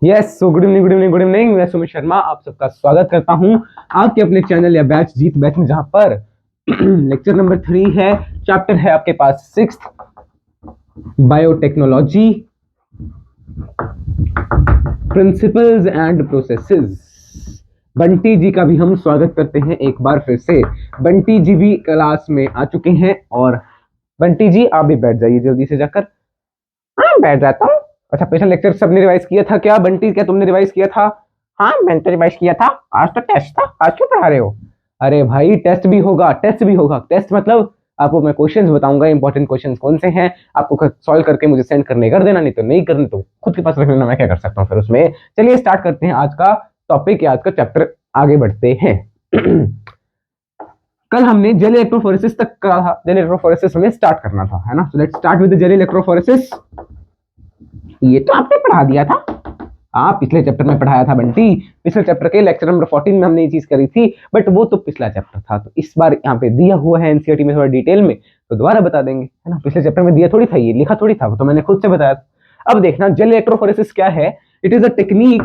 Yes, so good evening good evening good evening. मैं सुमित शर्मा आप सबका स्वागत करता हूं आपके अपने चैनल या बैच जीत बैच में, जहां पर लेक्चर नंबर 3 है। चैप्टर है आपके पास 6 biotechnology, principles and processes. Bunty ji का भी हम स्वागत करते हैं एक बार फिर से। बंटी जी भी क्लास में आ चुके हैं और बंटी जी आप भी बैठ जाइए जल्दी से जाकर। हाँ, बैठ जाता हूँ। अच्छा, पिछला लेक्चर सबने रिवाइज किया था क्या? बंटी, क्या तुमने रिवाइज किया था? हाँ, मैंने तो रिवाइज किया था। आज तो टेस्ट था, आज क्यों पढ़ा रहे हो? अरे भाई, टेस्ट भी होगा, टेस्ट भी होगा। टेस्ट मतलब आपको मैं क्वेश्चंस बताऊंगा, इंपॉर्टेंट क्वेश्चंस कौन से हैं, आपको सॉल्व करके मुझे सेंड करने कर देना, नहीं तो नहीं करने तो खुद के पास रख लेना, मैं क्या कर सकता हूँ फिर उसमें। चलिए स्टार्ट करते हैं आज का टॉपिक या आज का चैप्टर, आगे बढ़ते हैं। कल हमने जेल इलेक्ट्रोफोरेसिस तक करा था, जेल इलेक्ट्रोफोरेसिस हमें स्टार्ट करना था, है ना। So let's start with the gel electrophoresis. ये तो आपने पढ़ा दिया था, आप पिछले चैप्टर में पढ़ाया था बंटी। पिछले चैप्टर के लेक्चर नंबर 14 में हमने ये चीज करी थी, बट वो तो पिछला चैप्टर था, तो इस बार यहाँ पे दिया हुआ है एनसीईआरटी में थोड़ा डिटेल में, तो दोबारा बता देंगे, है ना। पिछले चैप्टर में दिया थोड़ी था, ये लिखा थोड़ी था, वो तो मैंने खुद से बताया था। अब देखना, जेल इलेक्ट्रोफोरेसिस क्या है। It is a technique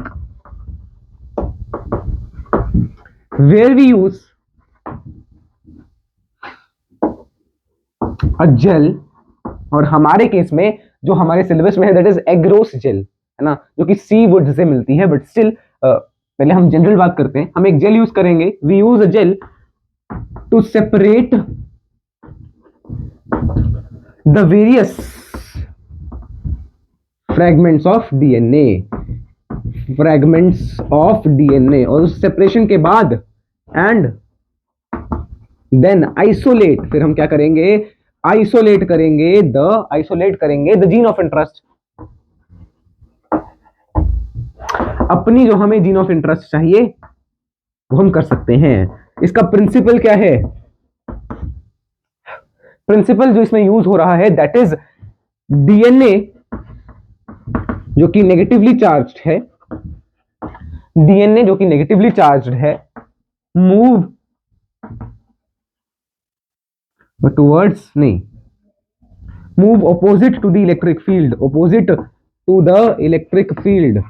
where we use a gel, और हमारे केस में जो हमारे सिलेबस में है दैट इज एग्रोस जेल, है ना, जो कि सी वुड से मिलती है, बट स्टिल पहले हम जनरल बात करते हैं। हम एक जेल यूज करेंगे, we use a gel to separate the various fragments of DNA, fragments of DNA, और उस सेपरेशन के बाद एंड देन आइसोलेट, फिर हम क्या करेंगे, आइसोलेट करेंगे द जीन ऑफ इंटरेस्ट, अपनी जो हमें जीन ऑफ इंटरेस्ट चाहिए वो हम कर सकते हैं। इसका प्रिंसिपल क्या है? प्रिंसिपल जो इसमें यूज हो रहा है दैट इज डीएनए जो कि नेगेटिवली चार्ज्ड है, डीएनए जो कि नेगेटिवली चार्ज्ड है, मूव टूवर्ड्स, नहीं, move opposite to the electric field, opposite to the electric field,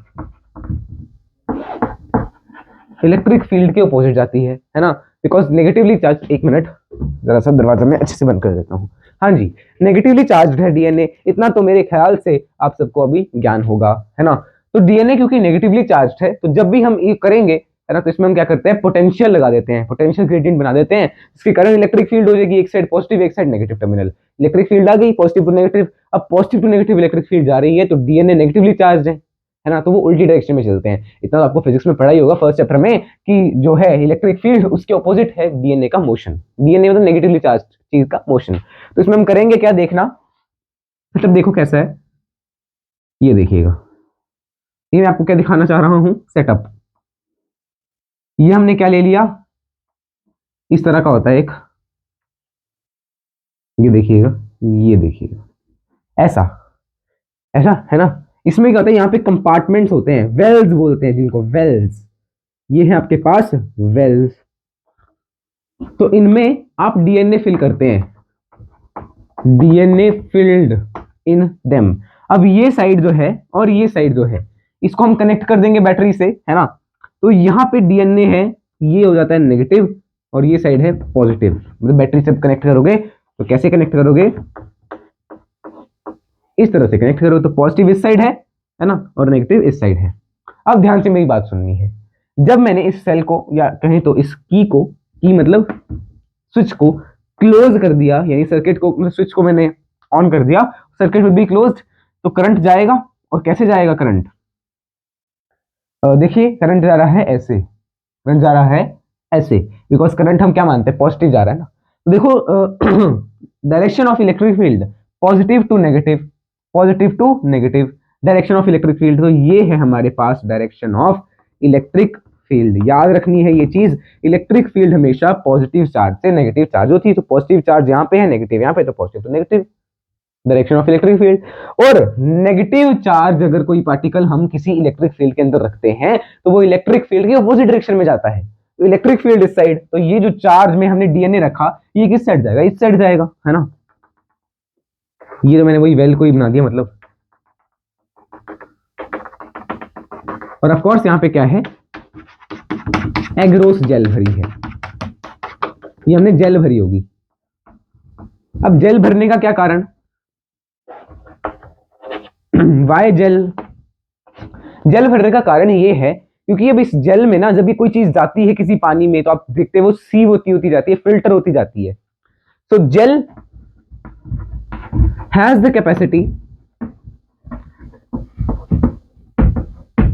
electric field के ऑपोजिट जाती है ना, बिकॉज नेगेटिवली चार्ज, एक मिनट जरा सा दरवाजा में अच्छे से बंद कर देता हूँ। हाँ जी, नेगेटिवली चार्ज है डीएनए, इतना तो मेरे ख्याल से आप सबको अभी ज्ञान होगा, है ना। तो डीएनए क्योंकि नेगेटिवली चार्ज है, तो जब भी हम ये करेंगे, है ना, तो इसमें हम क्या करते हैं, पोटेंशियल लगा देते हैं, पोटेंशियल ग्रेडियंट बना देते हैं, इसकी करंट इलेक्ट्रिक फील्ड हो जाएगी, एक साइड पॉजिटिव एक side negative terminal, electric field आ गई पॉजिटिव टू नेगेटिव। अब positive to negative electric field जा रही है, तो डीएनए नेगेटिवली चार्ज है ना, तो वो उल्टी डायरेक्शन में चलते हैं। इतना तो आपको फिजिक्स में पढ़ा ही होगा फर्स्ट चैप्टर में, कि जो है इलेक्ट्रिक फील्ड उसके ऑपोजिट है डीएनए का मोशन, डीएनए मतलब नेगेटिवली चार्ज चीज का मोशन। तो इसमें हम करेंगे क्या, देखना, मतलब देखो कैसा है, ये देखिएगा, ये मैं आपको क्या दिखाना चाह रहा हूं, सेटअप। ये हमने क्या ले लिया, इस तरह का होता है एक, ये देखिएगा, ये देखिएगा, ऐसा ऐसा, है ना। इसमें क्या होता है, यहाँ पे कंपार्टमेंट्स होते हैं, वेल्स बोलते हैं जिनको, वेल्स। ये है आपके पास वेल्स, तो इनमें आप डीएनए फिल करते हैं, डीएनए फिल्ड इन देम। अब ये साइड जो है और ये साइड जो है, इसको हम कनेक्ट कर देंगे बैटरी से, है ना। तो यहाँ पे डीएनए है, ये हो जाता है नेगेटिव, और ये साइड है पॉजिटिव, मतलब बैटरी से कनेक्ट करोगे तो कैसे कनेक्ट करोगे, इस तरह से कनेक्ट करो, तो पॉजिटिव इस साइड है ना, और नेगेटिव इस साइड है। अब ध्यान से मेरी बात सुननी है, जब मैंने इस सेल को, या कहें तो इस की को, की मतलब स्विच को क्लोज कर दिया, यानी सर्किट को, मतलब स्विच को मैंने ऑन कर दिया, सर्किट विल बी क्लोज्ड, तो करंट जाएगा, और कैसे जाएगा करंट, देखिए करंट जा रहा है ऐसे, करंट जा रहा है ऐसे, बिकॉज करंट हम क्या मानते हैं, पॉजिटिव जा रहा है ना। तो देखो direction of electric field, positive to negative, positive to negative, direction of electric field, तो ये है हमारे पास डायरेक्शन ऑफ इलेक्ट्रिक फील्ड। याद रखनी है ये चीज, इलेक्ट्रिक फील्ड हमेशा पॉजिटिव चार्ज से नेगेटिव चार्ज होती है, तो पॉजिटिव चार्ज यहाँ पे है, नेगेटिव यहाँ पे, तो positive to negative, direction of electric field. और नेगेटिव चार्ज अगर कोई पार्टिकल हम किसी इलेक्ट्रिक फील्ड के अंदर रखते हैं, तो वो इलेक्ट्रिक फील्ड के अपोजिट डायरेक्शन में जाता है, तो इलेक्ट्रिक फील्ड इस साइड, तो ये जो चार्ज में हमने डीएनए रखा, ये किस साइड जाएगा, इस साइड जाएगा, है ना। ये तो मैंने वही वेल को ही बना दिया, मतलब और ऑफ कोर्स यहाँ पे क्या है, एगरोस जेल भरी है, ये हमने जेल भरी होगी। अब जेल भरने का क्या कारण, वाई जेल, जेल भरने का कारण ये है क्योंकि अब इस जेल में ना जब भी कोई चीज जाती है किसी पानी में तो आप देखते हैं वो सीव होती होती जाती है, फिल्टर होती जाती है। So gel has the capacity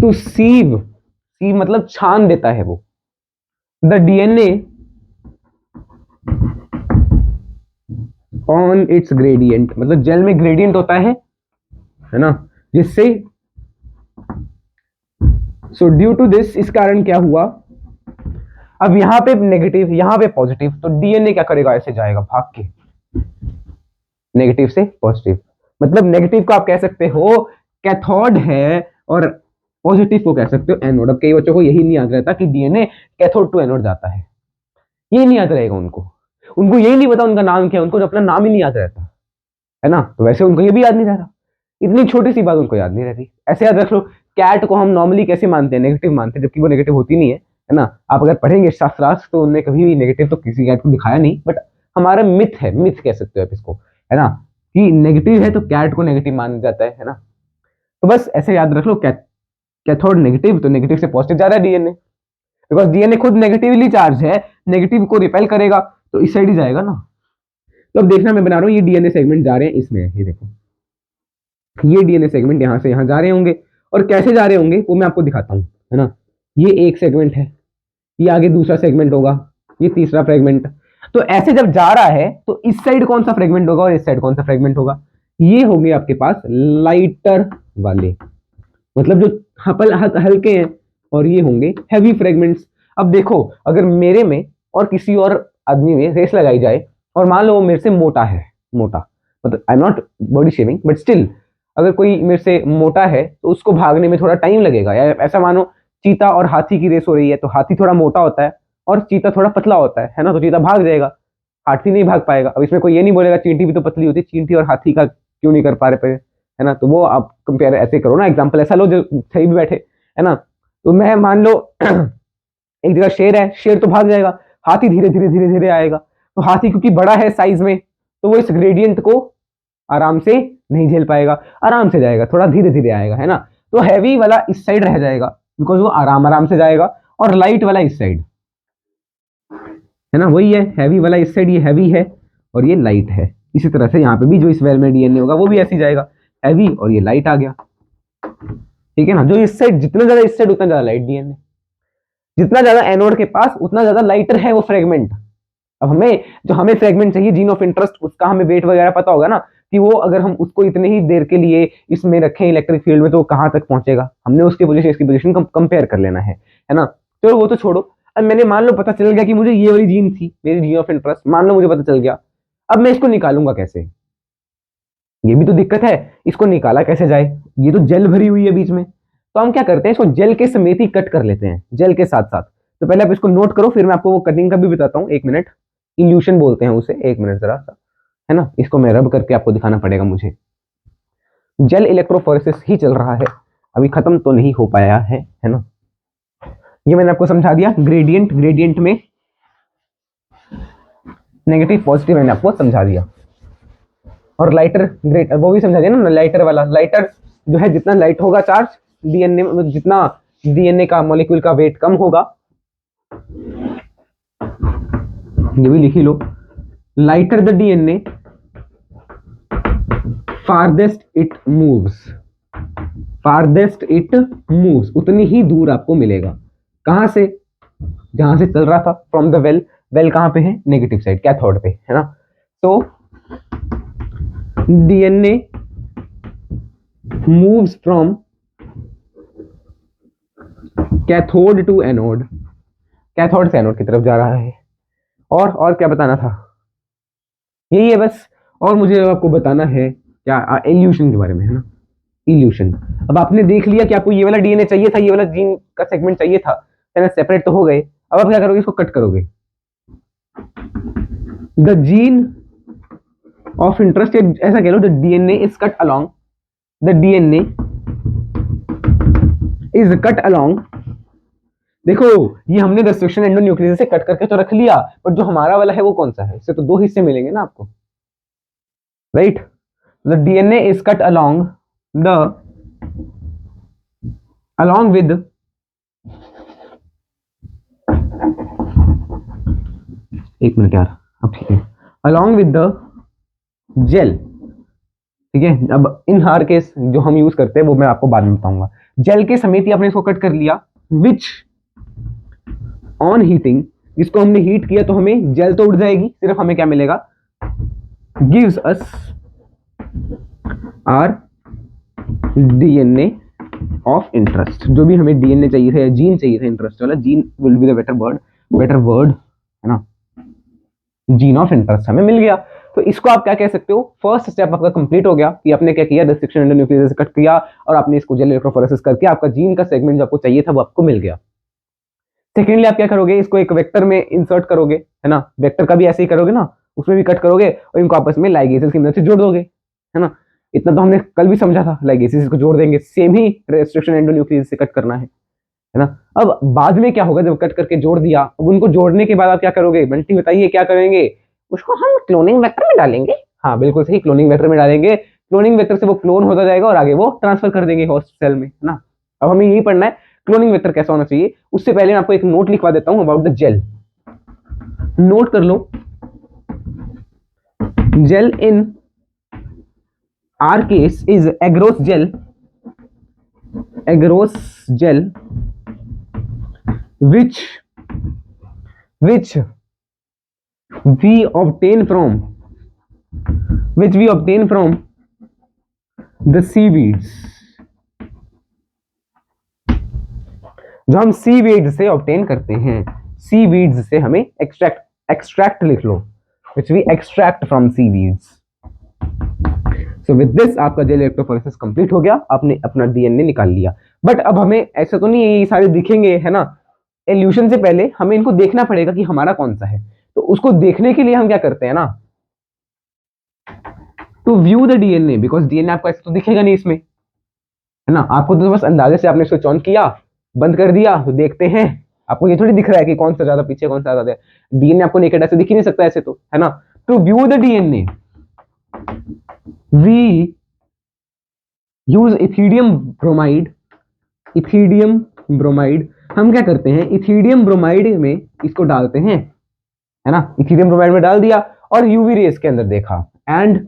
to sieve, sieve मतलब छान देता है वो, the DNA on its gradient, मतलब जेल में ग्रेडियंट होता है ना, जिससे सो ड्यू टू दिस, इस कारण क्या हुआ, अब यहां पे नेगेटिव यहां पे पॉजिटिव, तो डीएनए क्या करेगा, ऐसे जाएगा भाग के नेगेटिव से पॉजिटिव, मतलब नेगेटिव को आप कह सकते हो कैथोड है और पॉजिटिव को कह सकते हो एनोड। अब कई बच्चों को यही नहीं याद रहता कि डीएनए कैथोड टू एनोड जाता है, ये नहीं याद रहेगा उनको, उनको यही नहीं पता उनका नाम क्या है, उनको अपना नाम ही नहीं याद रहता है ना, तो वैसे उनको ये भी याद नहीं रहता, इतनी छोटी सी बात उनको याद नहीं रहती। ऐसे याद रख लो, कैट को हम नॉर्मली कैसे मानते हैं, नेगेटिव मानते हैं, जबकि वो नेगेटिव होती नहीं है ना। आप अगर पढ़ेंगे शास्त्रार्थ तो उन्होंने कभी भी नेगेटिव तो किसी कैट को दिखाया नहीं, बट हमारा मिथ है, मिथ कह सकते हो आप इसको, है ना, कि नेगेटिव है तो कैट को नेगेटिव माना जाता है ना। तो बस ऐसे याद रख लो, कैथोड नेगेटिव तो नेगेटिव से पॉजिटिव जा रहा है डीएनए, बिकॉज डीएनए खुद नेगेटिवली चार्ज है, नेगेटिव को रिपेल करेगा तो इस साइड ही जाएगा ना। तो अब देखना मैं बना रहा हूँ, ये डीएनए सेगमेंट जा रहे हैं इसमें, ये देखो ये डीएनए सेगमेंट यहां से यहां जा रहे होंगे, और कैसे जा रहे होंगे वो मैं आपको दिखाता हूं, है ना। ये एक सेगमेंट है, ये आगे दूसरा सेगमेंट होगा, ये तीसरा फ्रेगमेंट, तो ऐसे जब जा रहा है तो इस साइड कौन सा फ्रेगमेंट होगा और इस साइड कौन सा फ्रेगमेंट होगा, ये होंगे आपके पास लाइटर वाले, मतलब जो हल्के हैं, और ये होंगे हैवी फ्रेगमेंट्स। अब देखो अगर मेरे में और किसी और आदमी में रेस लगाई जाए और मान लो वो मेरे से मोटा है, मोटा मतलब I am not body shaming but still, अगर कोई मेरे से मोटा है तो उसको भागने में थोड़ा टाइम लगेगा, या ऐसा मानो चीता और हाथी की रेस हो रही है, तो हाथी थोड़ा मोटा होता है और चीता थोड़ा पतला होता है ना, तो चीता भाग जाएगा, हाथी नहीं भाग पाएगा। अब इसमें कोई ये नहीं बोलेगा चींटी भी तो पतली होती है, चींटी और हाथी का क्यों नहीं कर पा रहे, है ना, तो वो आप कंपेयर ऐसे करो ना, एग्जाम्पल ऐसा लो जो सही भी बैठे, है ना। तो मैं मान लो एक जगह शेर है, शेर तो भाग जाएगा, हाथी धीरे धीरे धीरे धीरे आएगा, तो हाथी क्योंकि बड़ा है साइज में तो वो इस ग्रेडियंट को आराम से नहीं झेल पाएगा, आराम से जाएगा, थोड़ा धीरे धीरे आएगा, है ना। तो हैवी वाला इस साइड रह जाएगा बिकॉज वो आराम आराम से जाएगा, और लाइट वाला इस साइड, है ना, वही है हैवी वाला इस साइड, ये हैवी है और ये लाइट है। इसी तरह से यहाँ पे भी जो इस वेल में डीएनए होगा वो भी ऐसे ही जाएगा, हैवी और ये लाइट आ गया, ठीक है ना। जो इस साइड जितना ज्यादा इस साइड उतना ज्यादा लाइट डीएनए, जितना ज्यादा एनोड के पास उतना ज्यादा लाइटर है वो फ्रेगमेंट। अब हमें जो हमें फ्रेगमेंट चाहिए जीन ऑफ इंटरेस्ट, उसका हमें वेट वगैरह पता होगा ना, कि वो अगर हम उसको इतने ही देर के लिए इसमें रखें इलेक्ट्रिक फील्ड में तो वो कहाँ तक पहुंचेगा, हमने उसकी पोजीशन इसकी पोजीशन कंपेयर कर लेना है ना। तो वो तो छोड़ो, अब मैंने मान लो पता चल गया कि मुझे ये वाली जीन थी मेरी जीन ऑफ इंटरेस्ट, मान लो मुझे पता चल गया, अब मैं इसको निकालूंगा कैसे, ये भी तो दिक्कत है, इसको निकाला कैसे जाए, ये तो जेल भरी हुई है बीच में, तो हम क्या करते हैं इसको जेल के समेत ही कट कर लेते हैं, जेल के साथ साथ। तो पहले आप इसको नोट करो, फिर मैं आपको वो कटिंग का भी बताता हूँ, एक मिनट, इल्यूशन बोलते हैं उसे, एक मिनट जरा सा, है ना, इसको मैं रब करके आपको दिखाना पड़ेगा मुझे। जेल इलेक्ट्रोफोरेसिस ही चल रहा है, अभी खत्म तो नहीं हो पाया है ना। ये मैंने आपको समझा दिया, ग्रेडियंट, ग्रेडियंट में नेगेटिव पॉजिटिव मैंने आपको समझा दिया, और लाइटर ग्रेड वो भी समझा दिया ना, लाइटर वाला, लाइटर जो है जितना लाइट होगा चार्ज डीएनए में, जितना डीएनए का मॉलिक्यूल का वेट कम होगा, ये भी लिख ही लो, lighter the DNA farthest it moves, farthest it moves, उतनी ही दूर आपको मिलेगा, कहां से, जहां से चल रहा था फ्रॉम द वेल, वेल कहां पे है, नेगेटिव साइड कैथोड पे, है ना। तो DNA moves from cathode to anode, cathode से एनोड की तरफ जा रहा है। और क्या बताना था, यही है बस, और मुझे आपको बताना है क्या, इल्यूशन के बारे में, है ना, इल्यूशन। अब आपने देख लिया कि आपको ये वाला डीएनए चाहिए था, ये वाला जीन का सेगमेंट चाहिए था, है ना, सेपरेट तो हो गए, अब आप क्या करोगे, इसको कट करोगे, द जीन ऑफ इंटरेस्ट, ऐसा कह लो, the DNA is cut along, the DNA is cut along, देखो ये हमने रेस्ट्रिक्शन एंडोन्यूक्लियस से कट करके तो रख लिया, बट जो हमारा वाला है वो कौन सा है, इससे तो दो हिस्से मिलेंगे ना आपको, right. The DNA is cut along with एक मिनट यार, अब ठीक है, अलोंग विद द जेल, ठीक है। अब इन हर केस जो हम यूज करते हैं वो मैं आपको बाद में बताऊंगा। जेल के समेत ही आपने इसको कट कर लिया, विच ऑन हीटिंग, इसको हमने हीट किया तो हमें जेल तो उड़ जाएगी, सिर्फ हमें क्या मिलेगा, gives us R DNA of interest, जो भी हमें डीएनए चाहिए था या जीन चाहिए था इंटरेस्ट वाला, gene will be the better word है ना, जीन ऑफ इंटरेस्ट हमें मिल गया। तो इसको आप क्या कह सकते हो, फर्स्ट स्टेप आपका कंप्लीट हो गया कि आपने क्या किया, रेस्ट्रिक्शन एंडोन्यूक्लियस से कट किया और आपने इसको जेल इलेक्ट्रोफोरेसिस करके आपका जीन का सेगमेंट जो आपको चाहिए था वो आपको मिल गया। सेकेंडली आप क्या करोगे, इसको एक वेक्टर में इंसर्ट करोगे, है ना, वेक्टर का भी ऐसे ही करोगे ना, उसमें भी कट करोगे और इनको आपस में लाइगेसेस की मदद से जोड़ दोगे, है ना। इतना तो हमने कल भी समझा था, लाइगेसेस को जोड़ देंगे, सेम ही रेस्ट्रिक्शन एंडोन्यूक्लियस से कट करना है ना। अब बाद में क्या होगा, जब कट करके जोड़ दिया, अब उनको जोड़ने के बाद आप क्या करोगे, बंटी बताइए क्या करेंगे, उसको हम क्लोनिंग वेक्टर में डालेंगे। हाँ बिल्कुल सही, क्लोनिंग वेक्टर में डालेंगे, क्लोनिंग वेक्टर से वो क्लोन होता जाएगा और आगे वो ट्रांसफर कर देंगे होस्ट सेल में, है ना। अब हमें यही पढ़ना है क्लोनिंग वेक्टर कैसा होना चाहिए। उससे पहले मैं आपको एक नोट लिखवा देता हूं अबाउट द जेल, नोट कर लो, gel in our case is agarose gel which we obtain from the seaweeds, जो हम सीवीड्स से ऑब्टेन करते हैं, सीवीड्स से हमें एक्सट्रैक्ट लिख लो, which we extract from seaweeds। So with this आपका जेल इलेक्ट्रोफोरेसिस कंप्लीट हो गया, आपने अपना डीएनए निकाल लिया। बट अब हमें ऐसा तो नहीं ये सारे दिखेंगे, है ना, इल्यूशन से पहले हमें इनको देखना पड़ेगा कि हमारा कौन सा है। तो उसको देखने के लिए हम क्या करते हैं ना, to view the DNA, because DNA आपको ऐसे तो दिखेगा नहीं इसमें, है ना, आपको तो बस अंदाजे से आपने स्विच ऑन किया, बंद कर दिया, तो देखते हैं, आपको ये थोड़ी दिख रहा है कि कौन सा ज्यादा पीछे कौन सा ज्यादा है, डीएनए आपको नेकेड ऐसे दिख ही नहीं सकता ऐसे तो, है ना। To view the DNA we use ethidium bromide, हम क्या करते हैं, इथीडियम ब्रोमाइड में इसको डालते हैं, है ना, इथीडियम ब्रोमाइड में डाल दिया और यूवी रेस के अंदर देखा, and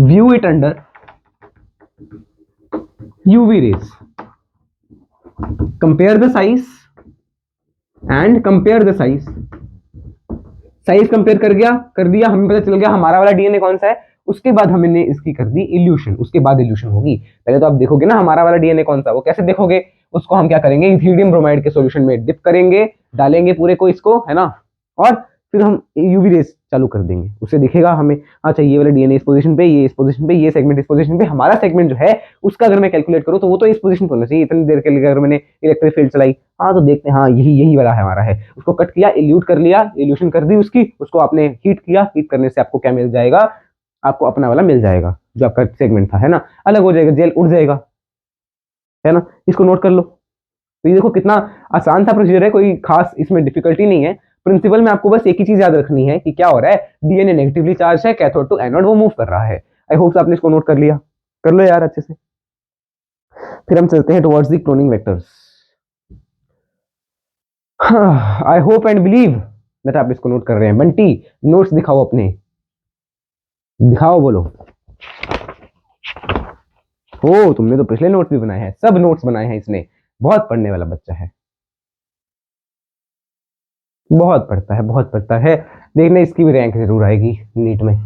view it under UV rays, compare the size size compare कर दिया, हमें पता चल गया हमारा वाला डीएनए कौन सा है। उसके बाद हमने इसकी कर दी इल्यूशन, उसके बाद इल्यूशन होगी। पहले तो आप देखोगे ना हमारा वाला डीएनए कौन सा, वो कैसे देखोगे, उसको हम क्या करेंगे, इथीडियम ब्रोमाइड के सॉल्यूशन में डिप करेंगे, डालेंगे पूरे को इसको, है ना, और फिर हम यूवी रेस चालू कर देंगे, उससे दिखेगा हमें, अच्छा ये वाला डीएनए इस पोजीशन पे, ये इस पोजीशन पे, ये सेगमेंट इस पोजीशन पे, हमारा सेगमेंट जो है उसका अगर मैं कैलकुलेट करूँ तो वो तो इस पोजीशन पे होना चाहिए। इतनी देर के लिए अगर मैंने इलेक्ट्रिक फील्ड चलाई, हाँ तो देखते हैं, हाँ यही वाला है हमारा है, उसको कट किया, इल्यूट कर लिया, इल्यूशन कर दी उसकी, उसको आपने हीट किया, हीट करने से आपको क्या मिल जाएगा, आपको अपना वाला मिल जाएगा जो आपका सेगमेंट था, है ना, अलग हो जाएगा, जेल उड़ जाएगा, है ना। इसको नोट कर लो। तो ये देखो कितना आसान सा प्रोसीजर है, कोई खास इसमें डिफिकल्टी नहीं है। प्रिंसिपल में आपको बस एक ही चीज याद रखनी है कि क्या हो रहा है, डीएनए नेगेटिवली चार्ज है, कैथोड टू एनोड वो मूव कर रहा है। आई होप आपने इसको नोट कर लिया, कर लो यार अच्छे से। फिर हम चलते हैं towards the cloning vectors. I hope and believe that आप इसको नोट कर रहे हैं। बंटी नोट्स दिखाओ अपने, दिखाओ, बोलो। ओ तुमने तो पिछले नोट्स भी बनाए हैं, सब नोट्स बनाए हैं इसने, बहुत पढ़ने वाला बच्चा है, बहुत पढ़ता है। देखना इसकी भी रैंक जरूर आएगी नीट में,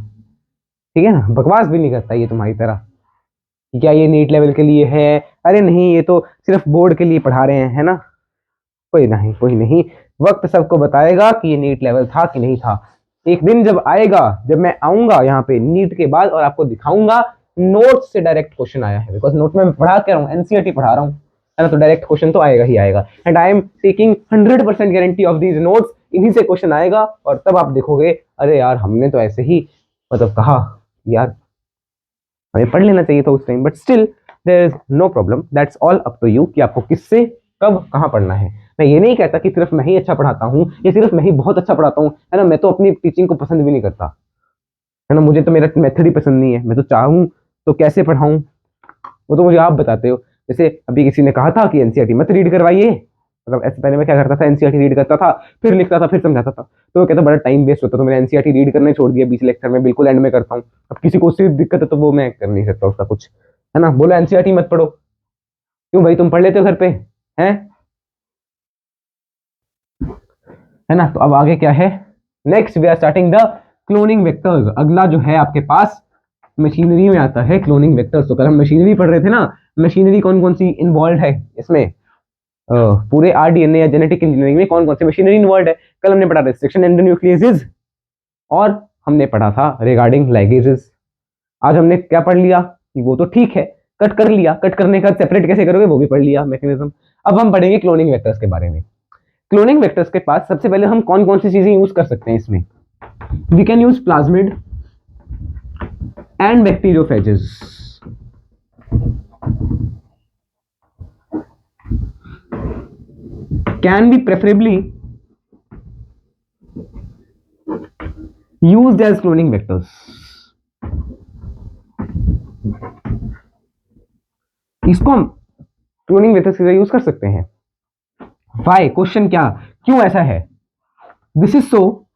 ठीक है ना। बकवास भी नहीं करता ये तुम्हारी तरह कि क्या ये नीट लेवल के लिए है, अरे नहीं, ये तो सिर्फ बोर्ड के लिए पढ़ा रहे हैं, है ना। कोई नहीं, वक्त सबको बताएगा कि ये नीट लेवल था कि नहीं था। एक दिन जब आएगा, जब मैं आऊंगा यहाँ पे नीट के बाद और आपको दिखाऊंगा नोट से डायरेक्ट क्वेश्चन आया है, बिकॉज नोट में मैं पढ़ा के रहा हूँ, एनसीईआरटी पढ़ा रहा हूँ, है ना, तो डायरेक्ट क्वेश्चन तो आएगा ही आएगा। And I am taking 100% guarantee of these notes, इन्हीं से क्वेश्चन आएगा और तब आप देखोगे अरे यार हमने तो ऐसे ही मतलब कहा यार, हमें पढ़ लेना चाहिए था उस time, but still there is no problem, that's all up to you कि आपको किससे कब कहाँ पढ़ना है। मैं ये नहीं कहता कि सिर्फ मैं ही अच्छा पढ़ाता हूँ या सिर्फ मैं ही बहुत अच्छा पढ़ाता हूँ, है ना। मैं तो अपनी टीचिंग को पसंद भी नहीं करता, है ना। मुझे तो मेरा मेथड ही पसंद नहीं है। मैं तो चाहूँ तो कैसे पढ़ाऊँ वो तो मुझे आप बताते हो। जैसे अभी किसी ने कहा था कि एनसीईआरटी मत रीड करवाइए, मतलब ऐसे पहले मैं क्या करता था, एनसीईआरटी रीड करता था, फिर लिखता था, फिर समझाता था, तो वो कहता बड़ा टाइम वेस्ट होता, तो मैंने एनसीईआरटी रीड करना ही छोड़ दिया 20 लेक्चर में, बिल्कुल एंड में करता हूँ। अब किसी को उससे दिक्कत है तो वो मैं कर नहीं सकता उसका कुछ, है ना। बोलो एनसीईआरटी मत पढ़ो, क्यों भाई, तुम पढ़ लेते हो घर पे, हैं, है ना। तो अब आगे क्या है, next we are starting the cloning vectors. अगला जो है आपके पास मशीनरी में आता है क्लोनिंग वेक्टर्स। तो कल हम मशीनरी पढ़ रहे थे ना, मशीनरी कौन कौन सी इन्वॉल्व है इसमें, पूरे आरडीएनए या जेनेटिक इंजीनियरिंग में कौन कौन सी मशीनरी इन्वॉल्व है। कल हमने पढ़ा रिस्ट्रिक्शन एंडोन्यूक्लियसेस और हमने पढ़ा था रिगार्डिंग लाइगेसेस। आज हमने क्या पढ़ लिया कि वो तो ठीक है, कट कर लिया, कट करने का सेपरेट कैसे करोगे वो भी पढ़ लिया मैकेनिज्म। अब हम पढ़ेंगे क्लोनिंग वेक्टर्स के बारे में। क्लोनिंग वेक्टर्स के पास सबसे पहले हम कौन कौन सी चीजें यूज कर सकते हैं इसमें। We can use plasmid and bacteriophages. Can be preferably used as cloning vectors। इसको हम क्लोनिंग वेक्टर्स की तरह यूज कर सकते हैं। वाई, क्वेश्चन क्या, क्यों ऐसा है, दिस इज सो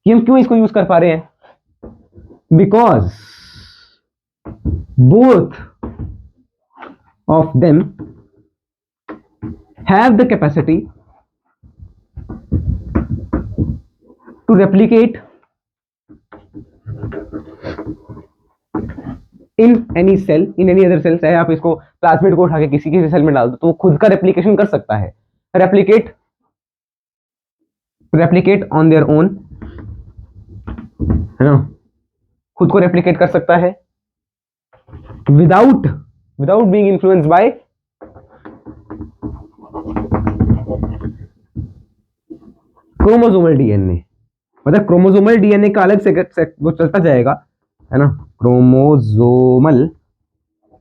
कि हम क्यों इसको यूज कर पा रहे हैं, because both of them have the capacity to replicate in any cell, in any other cell. चाहे आप इसको प्लाज्मिड को उठा के किसी के सेल में डाल दो तो वो खुद का रेप्लीकेशन कर सकता है, रेप्लीकेट ऑन देयर ओन, है ना, खुद को रेप्लीकेट कर सकता है without being influenced by chromosomal DNA. मतलब क्रोमोसोमल डीएनए का अलग से वो चलता जाएगा, है ना। क्रोमोसोमल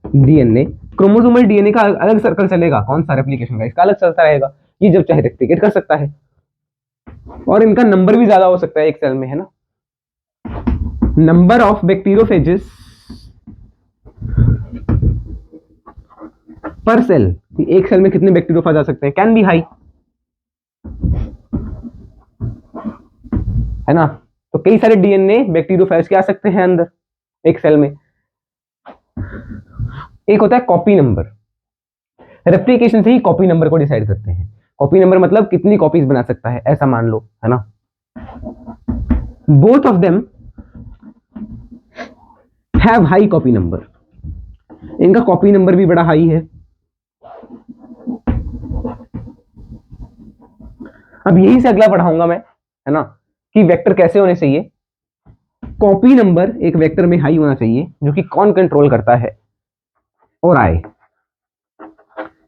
डीएनए, क्रोमोसोमल डीएनए का अलग सर्कल चलेगा, कौन सा रेप्लिकेशन का, इसका अलग चलता रहेगा। ये जब चाहे रेप्लिकेट कर सकता है और इनका नंबर भी ज्यादा हो सकता है एक सेल में, है ना। नंबर ऑफ बैक्टीरियोफेजेस पर सेल, एक सेल में कितने बैक्टीरियोफेज आ सकते हैं, कैन बी हाई, है ना। तो कई सारे डीएनए बैक्टीरियोफेज के आ सकते हैं अंदर एक सेल में। एक होता है कॉपी नंबर, रेप्लिकेशन से ही कॉपी नंबर को डिसाइड करते हैं। कॉपी नंबर मतलब कितनी कॉपीज बना सकता है, ऐसा मान लो, है ना। Both of them have high copy number, इनका कॉपी नंबर भी बड़ा हाई है। अब यही से अगला पढ़ाऊंगा मैं, है ना, कि वेक्टर कैसे होने चाहिए। कॉपी नंबर एक वेक्टर में हाई होना चाहिए, जो कि कौन कंट्रोल करता है, ओराई।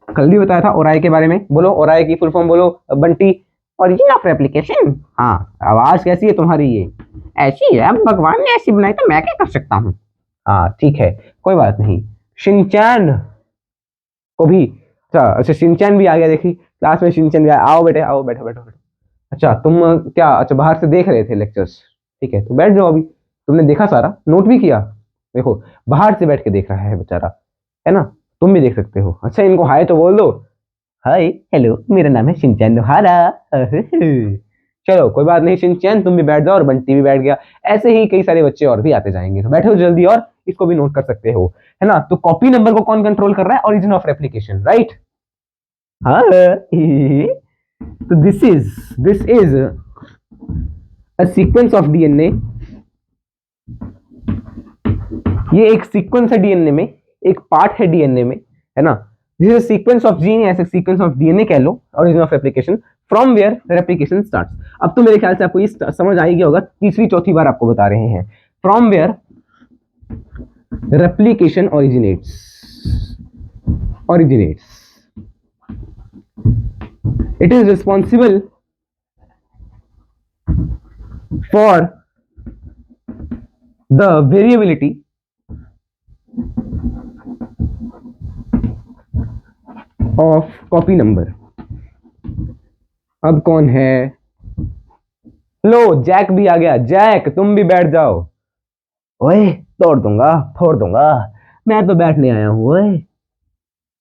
कल भी बताया था ओराई के बारे में, बोलो ओराई की फुल फॉर्म बोलो बंटी। और ये आप एप्लीकेशन, हाँ आवाज कैसी है तुम्हारी, ये ऐसी है, अब भगवान ने ऐसी बनाई तो मैं क्या कर सकता हूँ। हाँ ठीक है, कोई बात नहीं। शिनचैन को भी, अच्छा शिनचैन भी आ गया, देखी क्लास में शिनचैन भी आया। आओ बेटे आओ, बैठो बैठो बैठो। अच्छा तुम क्या, अच्छा बाहर से देख रहे थे लेक्चर्स, ठीक है तो बैठ जाओ। अभी तुमने देखा सारा, नोट भी किया, देखो बाहर से बैठ के देख रहा है बेचारा, है ना। तुम भी देख सकते हो। अच्छा इनको हाय तो बोल दो, हाय हेलो मेरा नाम है शिनचैन लोहारा। चलो कोई बात नहीं शिनचैन, तुम भी बैठ जाओ और बंटी भी बैठ गया। ऐसे ही कई सारे बच्चे और भी आते जाएंगे, तो बैठो जल्दी और इसको भी नोट कर सकते हो, है ना। तो कॉपी नंबर को कौन कंट्रोल कर रहा है, ओरिजिन ऑफ रेप्लिकेशन, राइट। हाँ तो this is a sequence of DNA, ये एक सीक्वेंस है डीएनए में, एक पार्ट है डीएनए में, है ना। This is sequence of gene, ऐसे सीक्वेंस ऑफ डीएनए कह लो, origin of replication, from where replication starts. अब तो मेरे ख्याल से आपको ये समझ आ ही गया होगा, तीसरी चौथी बार आपको बता रहे हैं। From where replication originates, it is responsible for the variability of copy number. अब कौन है? लो जैक भी आ गया। जैक तुम भी बैठ जाओ। ओए तोड़ दूंगा, फोड़ दूंगा। मैं तो बैठने आया हूँ। ओए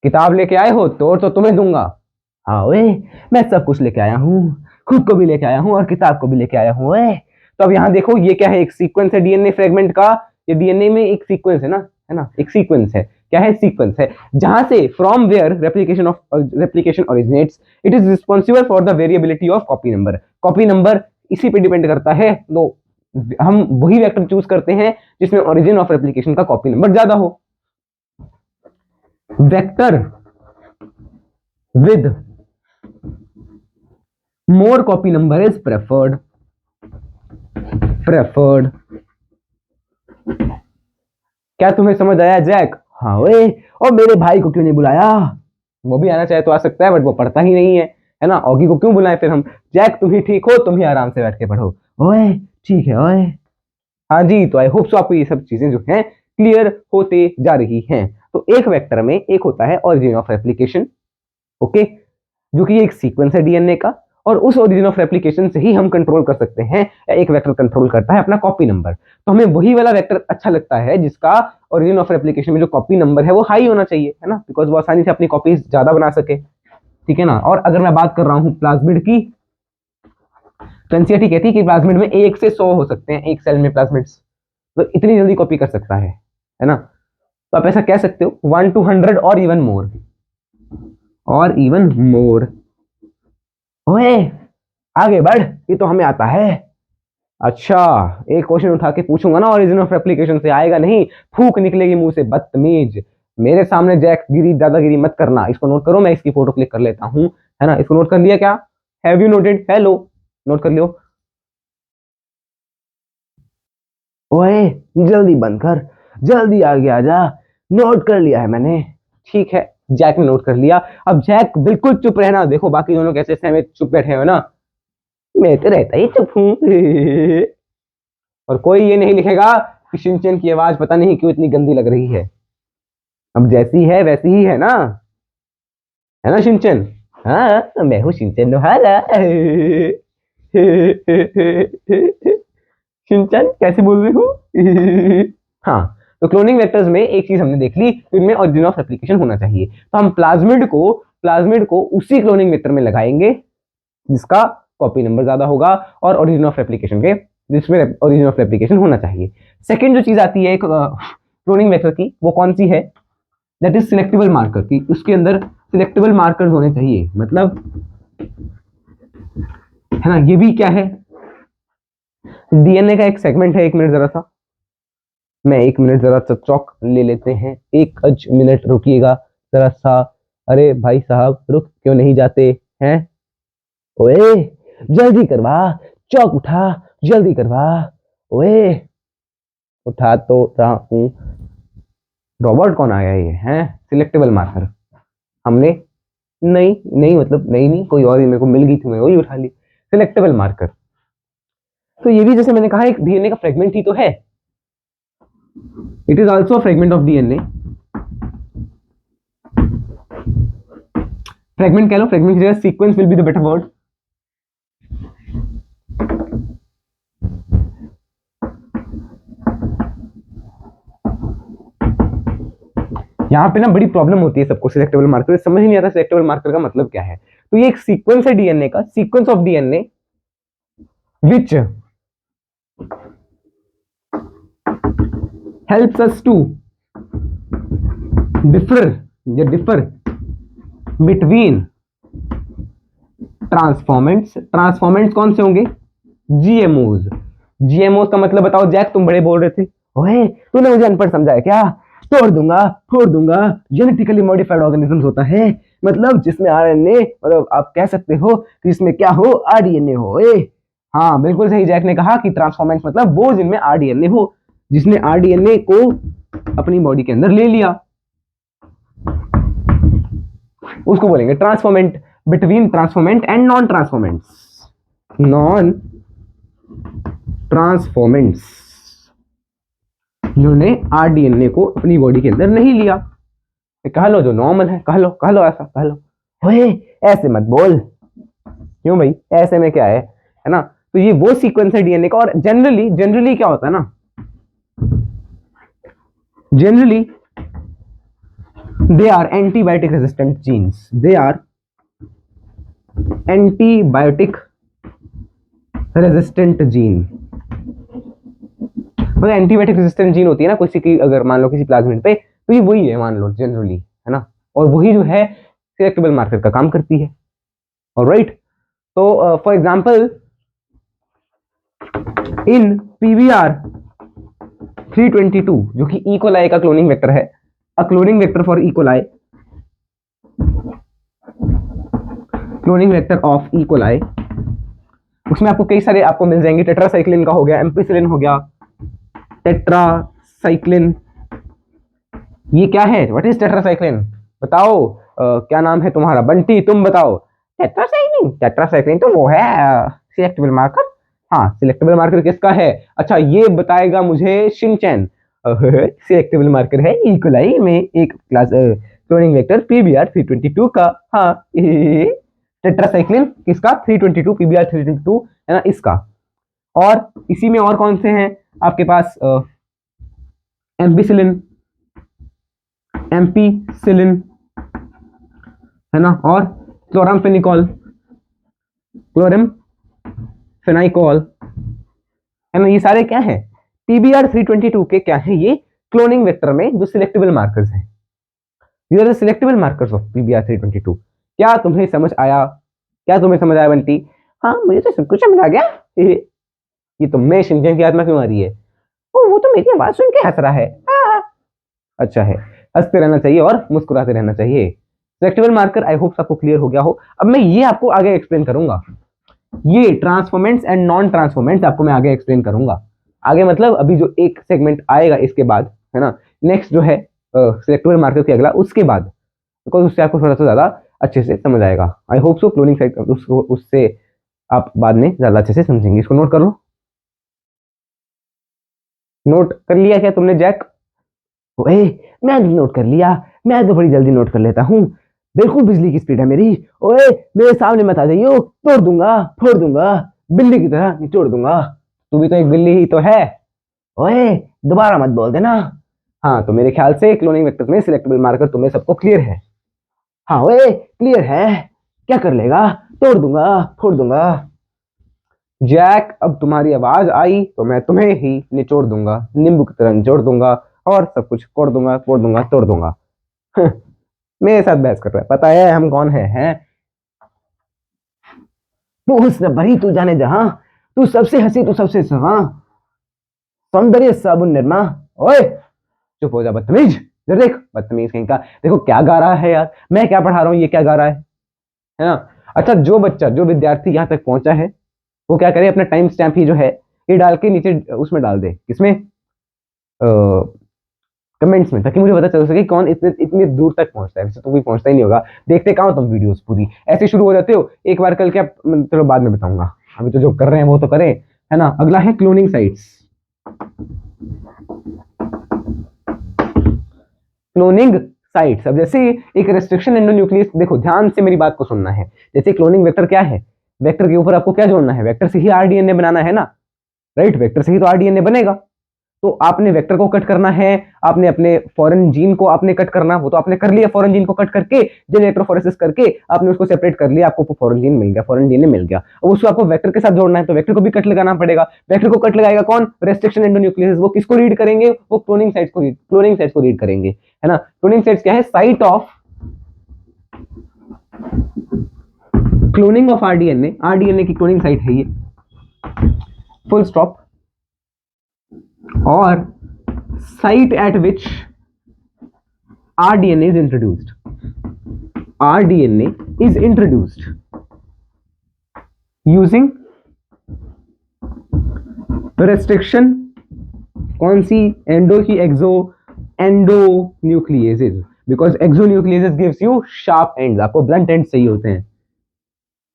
किताब लेके आए हो? तोड़ तो तुम्हें दूंगा। हाँ ओए, मैं सब कुछ लेके आया हूँ, खुद को भी लेके आया हूँ और किताब को भी लेके आया हूँ। ओए तो अब यहाँ देखो ये क्या है, एक सीक्वेंस है डीएनए फ्रेगमेंट का। ये डीएनए में एक सीक्वेंस है ना, एक सीक्वेंस है। क्या है? सीक्वेंस है जहां से from where replication originates it is responsible for the variability of copy number. Copy number इसी पे डिपेंड करता है। तो हम वही वेक्टर चूज करते हैं जिसमें ओरिजिन ऑफ रेप्लिकेशन का कॉपी नंबर ज्यादा हो। Vector with more copy number is preferred. Preferred. क्या तुम्हें समझ आया जैक? हाँ ओए, और मेरे भाई को क्यों नहीं बुलाया? वो भी आना चाहे तो आ सकता है बट वो पढ़ता ही नहीं है ना। ऑगी को क्यों बुलाएं फिर हम? जैक तुम ही ठीक हो, तुम ही आराम से बैठ के पढ़ो। ओए ठीक है ओए। हाँ जी, तो आई होप सो आपको ये सब चीजें जो हैं क्लियर होते जा रही हैं। तो एक वेक्टर में एक होता है ओरिजिन ऑफ रेप्लिकेशन, ओके, जो कि एक सीक्वेंस है डीएनए का, और उस ओरिजिन ऑफ रेप्लिकेशन से ही हम कंट्रोल कर सकते हैं। एक वेक्टर कंट्रोल करता है अपना कॉपी नंबर, तो हमें वही वाला वेक्टर अच्छा लगता है जिसका ओरिजिन ऑफ रेप्लिकेशन में जो कॉपी नंबर है वो हाई होना चाहिए, है ना, बिकॉज वो आसानी से अपनी कॉपीज ज्यादा बना सके। ठीक है ना। और अगर मैं बात कर रहा हूँ प्लाज्मिड की, तो एनसीईआरटी कहती है कि प्लाज्मिड में 1 से 100 हो सकते हैं, एक सेल में प्लाज्मिड्स, तो इतनी जल्दी कॉपी कर सकता है ना। तो आप ऐसा कह सकते हो 1 to 100 और इवन मोर, और इवन मोर। ओए आगे बढ़, ये तो हमें आता है। अच्छा, एक क्वेश्चन उठा के पूछूंगा ना ओरिजिन ऑफ रेप्लिकेशन से, आएगा नहीं, फूक निकलेगी मुंह से, बदतमीज। मेरे सामने जैक गिरी दादागिरी मत करना। इसको नोट करो, मैं इसकी फोटो क्लिक कर लेता हूं, है ना। इसको नोट कर लिया क्या? Have you noted? Hello, note कर लियो। ओए जल्दी बंद कर, जल्दी आगे आ जा। नोट कर लिया है मैंने। ठीक है, जैक ने नोट कर लिया। अब जैक बिल्कुल चुप रहना। देखो बाकी दोनों कैसे सहमे चुप बैठे हो ना, मैं तो रहता ही चुप हूं। और कोई ये नहीं लिखेगा कि शिनचैन की आवाज पता नहीं क्यों इतनी गंदी लग रही है। अब जैसी है वैसी ही है ना शिनचैन? हाँ मैं हूँ शिनचैन नोहारा। शिनचैन कैसे बोल रही हूँ? हाँ, तो क्लोनिंग वेक्टर्स में एक चीज हमने देख ली, तो इनमें ओरिजिन ऑफ रेप्लिकेशन होना चाहिए। तो हम प्लाज्मिड को उसी क्लोनिंग वेक्टर में लगाएंगे जिसका कॉपी नंबर ज्यादा होगा और ओरिजिन ऑफ रेप्लिकेशन के जिसमें ओरिजिन ऑफ रेप्लिकेशन होना चाहिए। सेकंड जो चीज आती है एक क्लोनिंग वेक्टर की, वो कौन सी है? दैट इज सिलेक्टेबल मार्कर की। उसके अंदर सिलेक्टेबल मार्कर्स होने चाहिए, मतलब, है ना। ये भी क्या है? डीएनए का एक सेगमेंट है। एक मिनट जरा सा, मैं एक मिनट जरा सा चौक ले लेते हैं। एक मिनट रुकिएगा जरा सा। अरे भाई साहब रुक क्यों नहीं जाते हैं? ओए जल्दी करवा, चौक उठा, जल्दी करवा। ओए उठा तो रहा हूं। रॉबर्ट कौन आया ये है? सिलेक्टेबल मार्कर हमने नहीं नहीं मतलब नहीं नहीं, कोई और ही मेरे को मिल गई थी, मैं वही उठा ली। सिलेक्टेबल मार्कर, तो ये भी जैसे मैंने कहा एक डीएनए का फ्रेगमेंट ही तो है। It is also fragment of DNA. Fragment कह लो, फ्रेगमेंट की जगह sequence will be the better word. यहाँ पे ना बड़ी प्रॉब्लम होती है सबको सिलेक्टेबल मार्कर, समझ नहीं आता सिलेक्टेबल मार्कर का मतलब क्या है। तो ये एक सीक्वेंस है डीएनए का, sequence of DNA which helps us to differ between transformants. Transformants कौन से होंगे? जीएमओज। जीएमओज का मतलब बताओ जैक, तुम बड़े बोल रहे थे। ओए तूने मुझे अनपढ़ समझा है क्या? तोड़ दूंगा, फोड़ दूंगा। जेनेटिकली मॉडिफाइड ऑर्गेनिजम्स होता है, मतलब जिसमें आरएनए, मतलब आप कह सकते हो कि इसमें क्या हो, आरडीएनए हो। ए हाँ बिल्कुल सही, जैक ने कहा कि ट्रांसफॉर्मेंट्स मतलब वो जिनमें आरडीएनए हो, जिसने आरडीएनए को अपनी बॉडी के अंदर ले लिया, उसको बोलेंगे transformant. Between transformant and non transformants, non transformants जिन्होंने आरडीएनए को अपनी बॉडी के अंदर नहीं लिया, कह लो जो नॉर्मल है, कह लो ऐसा कह लो। ओए ऐसे मत बोल, क्यों भाई, ऐसे में क्या है ना। तो ये वो सीक्वेंस है डीएनए का। और जनरली क्या होता है ना, generally they are antibiotic resistant genes, they are antibiotic resistant gene. मतलब एंटीबायोटिक रेजिस्टेंट जीन होती है ना किसी की, अगर मान लो किसी प्लाज्मिड पे, तो ये वही है मान लो जनरली, है ना। और वही जो है सिलेक्टेबल मार्कर का काम करती है। ऑलराइट, तो फॉर एग्जांपल इन पीबीआर 322 जो कि इकोलाई का क्लोनिंग वेक्टर है, अ cloning vector for E coli, cloning vector of E coli, उसमें आपको कई सारे आपको मिल जाएंगे। टेट्रासाइक्लिन का हो गया, एम्पिसिलिन हो गया, टेट्रासाइक्लिन। ये क्या है, व्हाट इज टेट्रासाइक्लिन, बताओ। क्या नाम है तुम्हारा, बंटी, तुम बताओ। टेट्रासाइक्लिन तो वो है सिलेक्टेबल मार्कर। हाँ, सिलेक्टेबल मार्कर किसका है, अच्छा ये बताएगा मुझे शिनचैन। सिलेक्टेबल मार्कर है इकोलाई में एक क्लास क्लोनिंग वेक्टर पीबीआर 322 का। हाँ, टेट्रासाइक्लिन किसका, 322, पीबीआर 322 है ना इसका। और इसी में और कौन से हैं आपके पास, एम्पिसिलिन, एम्पिसिलिन है ना, और क्लोरामफेनिकॉल, क्लोरामफेनिकॉल है ना। ये सारे क्या है, पीबीआर 322 के क्या है, ये क्लोनिंग वेक्टर में जो सिलेक्टेबल मार्कर्स हैं। These are the selectable markers of PBR 322। क्या तुम्हें समझ आया, क्या तुम्हें समझ आया बंटी। हाँ मुझे तो सब कुछ समझ आ गया। ये तुम्हें शिनचैन की आत्मा क्यों आ रही है, ओ वो तो मेरी आवाज सुन के हंस रहा है। अच्छा है, हंसते रहना चाहिए और मुस्कुराते रहना चाहिए। सिलेक्टेबल मार्कर आई होप सबको क्लियर हो गया हो। अब मैं ये आपको आगे एक्सप्लेन करूंगा, ये ट्रांसफॉर्मेंट्स एंड नॉन ट्रांसफॉर्मेंट्स आपको मैं आगे एक्सप्लेन करूंगा। आगे मतलब अभी जो एक सेगमेंट आएगा इसके बाद, है ना, नेक्स्ट जो है सिलेक्टेबल मार्कर के अगला, उसके बाद, बिकॉज उससे आपको थोड़ा सा ज्यादा अच्छे से समझ आएगा। I hope so cloning site उससे आप बाद में ज्यादा अच्छे से समझेंगे। इसको नोट कर लो, नोट कर लिया क्या तुमने जैक। ओए मैं नोट कर लिया, मैं तो बड़ी जल्दी नोट कर लेता हूँ, बिल्कुल बिजली की स्पीड है मेरी। ओए मेरे सामने मत आ जाइयो, तोड़ दूंगा फोड़ दूंगा, बिल्ली की तरह निचोड़ दूंगा। तू भी तो एक बिल्ली ही तो है। ओए दोबारा मत बोल देना। हाँ, तो मेरे ख्याल से क्लोनिंग वेक्टर में सिलेक्टेबल मार्कर तुम्हें सबको क्लियर है। हाँ ओए क्लियर है, क्या कर लेगा, तोड़ दूंगा फोड़ दूंगा। जैक अब तुम्हारी आवाज आई तो मैं तुम्हें ही निचोड़ दूंगा, नींबू की तरह निचोड़ दूंगा, और सब कुछ कोड़ दूंगा फोड़ दूंगा तोड़ दूंगा। मेरे साथ बहस कर रहा है, पता है हम कौन है? तू हुस्न भरी तू जाने जहां, तू सबसे हंसी तू सबसे सवा, सौंदर्य साबुन निरमा। ओए चुप हो जा बदतमीज, इधर देख बदतमीज कहीं का। देखो क्या गा रहा है यार, मैं क्या पढ़ा रहा हूँ, ये क्या गा रहा है ना। अच्छा, जो बच्चा जो विद्यार्थी यहाँ तक पहुंचा है वो क्या करे, अपना टाइम स्टैम्प ही जो है ये डाल के नीचे उसमें डाल दे, किसमें, कमेंट्स में, ताकि मुझे पता चल सके कौन इतने इतनी दूर तक पहुंचता है। वैसे तो कोई पहुंचता ही नहीं होगा, देखते कहाँ हो तुम वीडियोस पूरी ऐसे शुरू हो जाते हो एक बार कल क्या, चलो बाद में बताऊंगा, अभी तो जो कर रहे हैं वो तो करें, है ना। अगला है क्लोनिंग साइट्स। क्लोनिंग साइट्स, अब जैसे एक रेस्ट्रिक्शन एंडोन्यूक्लियस, देखो ध्यान से मेरी बात को सुनना है। जैसे क्लोनिंग वेक्टर क्या है, वेक्टर के ऊपर आपको क्या जोड़ना है, वेक्टर से ही आरडीएनए बनाना है ना, राइट, वेक्टर से ही तो आरडीएनए बनेगा। तो आपने वेक्टर को कट करना है, आपने अपने फॉरेन जीन को आपने कट करना, वो तो आपने कर लिया, फॉरेन जीन को कट करके जेन इलेक्ट्रोफोरेसिस करके आपने उसको सेपरेट कर लिया, आपको फॉरेन जीन मिल गया, फॉरेन जीन मिल गया। अब उसको आपको वेक्टर के साथ जोड़ना है तो वेक्टर को भी कट लगाना पड़ेगा। वेक्टर को कट लगाएगा कौन, रेस्ट्रिक्शन एंडोन्यूक्लियस। वो किसको रीड करेंगे, वो क्लोनिंग साइट्स को रीड करेंगे, है ना। क्लोनिंग साइट्स क्या है, site of cloning of rDNA, rDNA की क्लोनिंग साइट है ये, फुल स्टॉप। और site at which rDNA is introduced, rDNA is introduced using restriction, कौन सी, एंडो की exo, endonucleases, because exonucleases gives you sharp ends, आपको ब्लंट एंड्स चाहिए होते हैं।